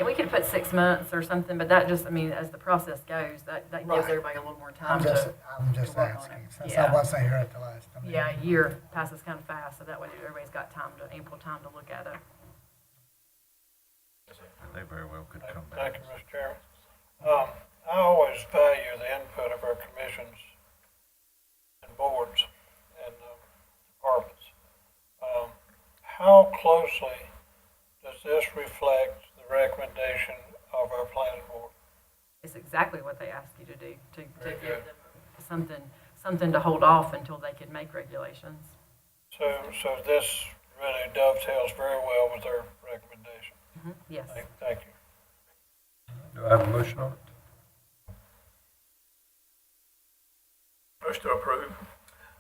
we could put 6 months or something, but that just, as the process goes, that gives Right. everybody a little more I'm time just to work on asking, it. since Yeah. I wasn't here at the last meeting. Yeah, a year passes kind of fast, so that way everybody's got ample time to look at it. They very well could come back. Thank you, Mr. Chairman. I always value the input of our commissions and boards and departments. How closely does this reflect the recommendation of our planning board? It's exactly what they ask you to do, to Very give good. them something to hold off until they could make regulations. So this really dovetails very well with their recommendation. Yes. Thank you. Do I have a motion on it? Motion to approve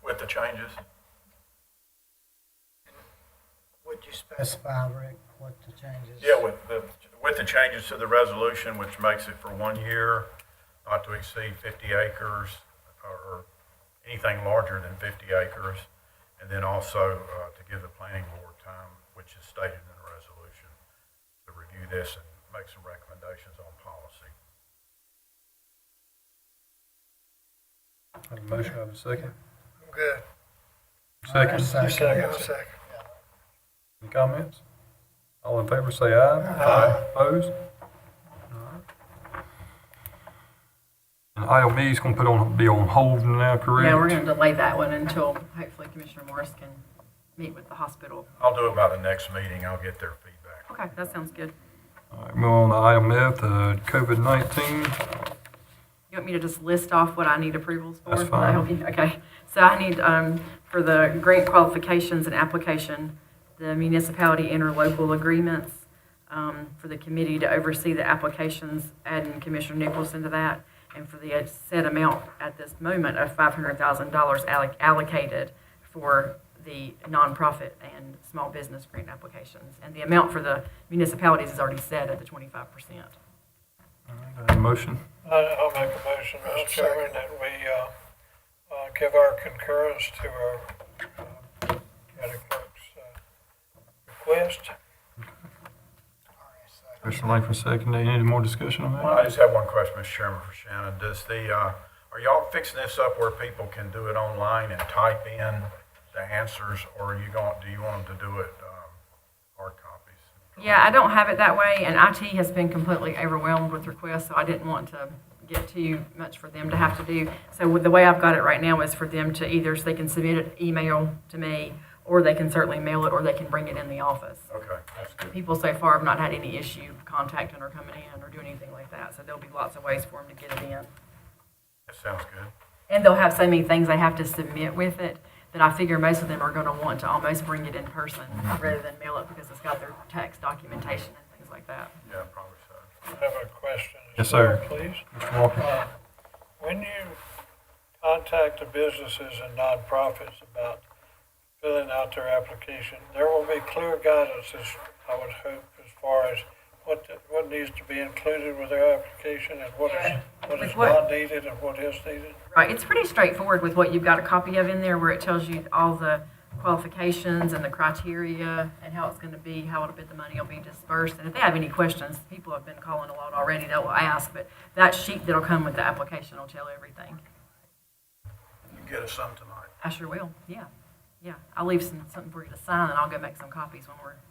with the changes. Would you specify, Rick, what the changes? Yeah, with the changes to the resolution, which makes it for 1 year, not to exceed 50 acres or anything larger than 50 acres. And then also to give the planning board time, which is stated in the resolution, to review this and make some recommendations on policy. I have a motion, I have a second. I'm good. Second, Yeah, second. any comments? All in favor, say aye. Aye. Opposed? And item E is gonna be on hold now, correct? Yeah, we're going to delay that one until hopefully Commissioner Morris can meet with the hospital. I'll do it by the next meeting. I'll get their feedback. Okay, that sounds good. All right, move on to item F, the COVID-19. You want me to just list off what I need approvals for? That's Will that help fine. you? Okay, so I need, for the grant qualifications and application, the municipality interlocal agreements, for the committee to oversee the applications, adding Commissioner Nichols into that, and for the set amount at this moment of $500,000 allocated for the nonprofit and small business grant applications. And the amount for the municipalities is already set at the 25%. Motion. I'll make a motion, Mr. Chairman, that we give our concurrence to our county clerk's request. Commissioner Langford, second. Any more discussion on I that? just have one question, Mr. Chairman, for Shannon. Are y'all fixing this up where people can do it online and type in the answers, or do you want them to do it hard copies? Yeah, I don't have it that way, and IT has been completely overwhelmed with requests, so I didn't want to get too much for them to have to do. So with the way I've got it right now is for them to either, so they can submit an email to me, or they can certainly mail it, or they can bring it in the office. Okay, that's good. People so far have not had any issue contacting or coming in or doing anything like that, so there'll be lots of ways for them to get it in. That sounds good. And they'll have so many things they have to submit with it that I figure most of them are going to want to almost bring it in person rather than mail it because it's got their tax documentation and things like that. Yeah, probably so. I have a question. Yes, sir. Please. Mr. Walker? When you contact the businesses and nonprofits about filling out their application, there will be clear guidance, I would hope, as far as what needs to be included with their application and what is not needed and what is needed. Right, it's pretty straightforward with what you've got a copy of in there where it tells you all the qualifications and the criteria and how it's going to be, how the money will be dispersed. And if they have any questions, people have been calling a lot already, they will ask, but that sheet that'll come with the application will tell everything. You can get us some tonight. I sure will, yeah. Yeah, I'll leave something for you to sign and I'll go make some copies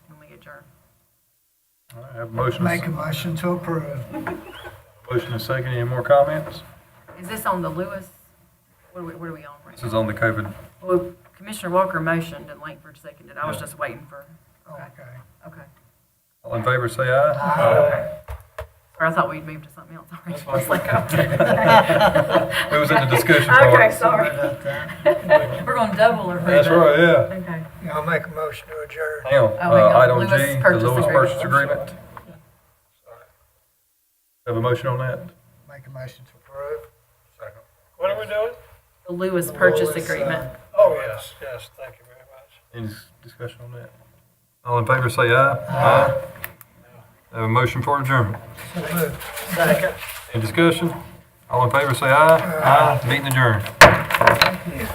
when we adjourn. All right, I have a motion. Make a motion to approve. Motion and second. Any more comments? Is this on the Lewis? What are we on right This now? is on the COVID. Well, Commissioner Walker motioned and Langford seconded. I was just waiting for, okay. All in favor, say aye. Okay. Or I thought we'd moved to something else already. I was like, okay. It was in the discussion part. Okay, sorry. We're going to double or. That's right, yeah. Okay. I'll make a motion to adjourn. Hang on, hang on. item Lewis G, the purchase Lewis agreement. purchase agreement. Have a motion on that? Make a motion to approve. Second. What are we doing? The Lewis purchase agreement. Oh, yes, thank you very much. Any discussion on that? All in favor, say aye. Aye. Have a motion for adjournment. Second. Any discussion? All in favor, say aye. Aye. Meeting adjourned. Thank you.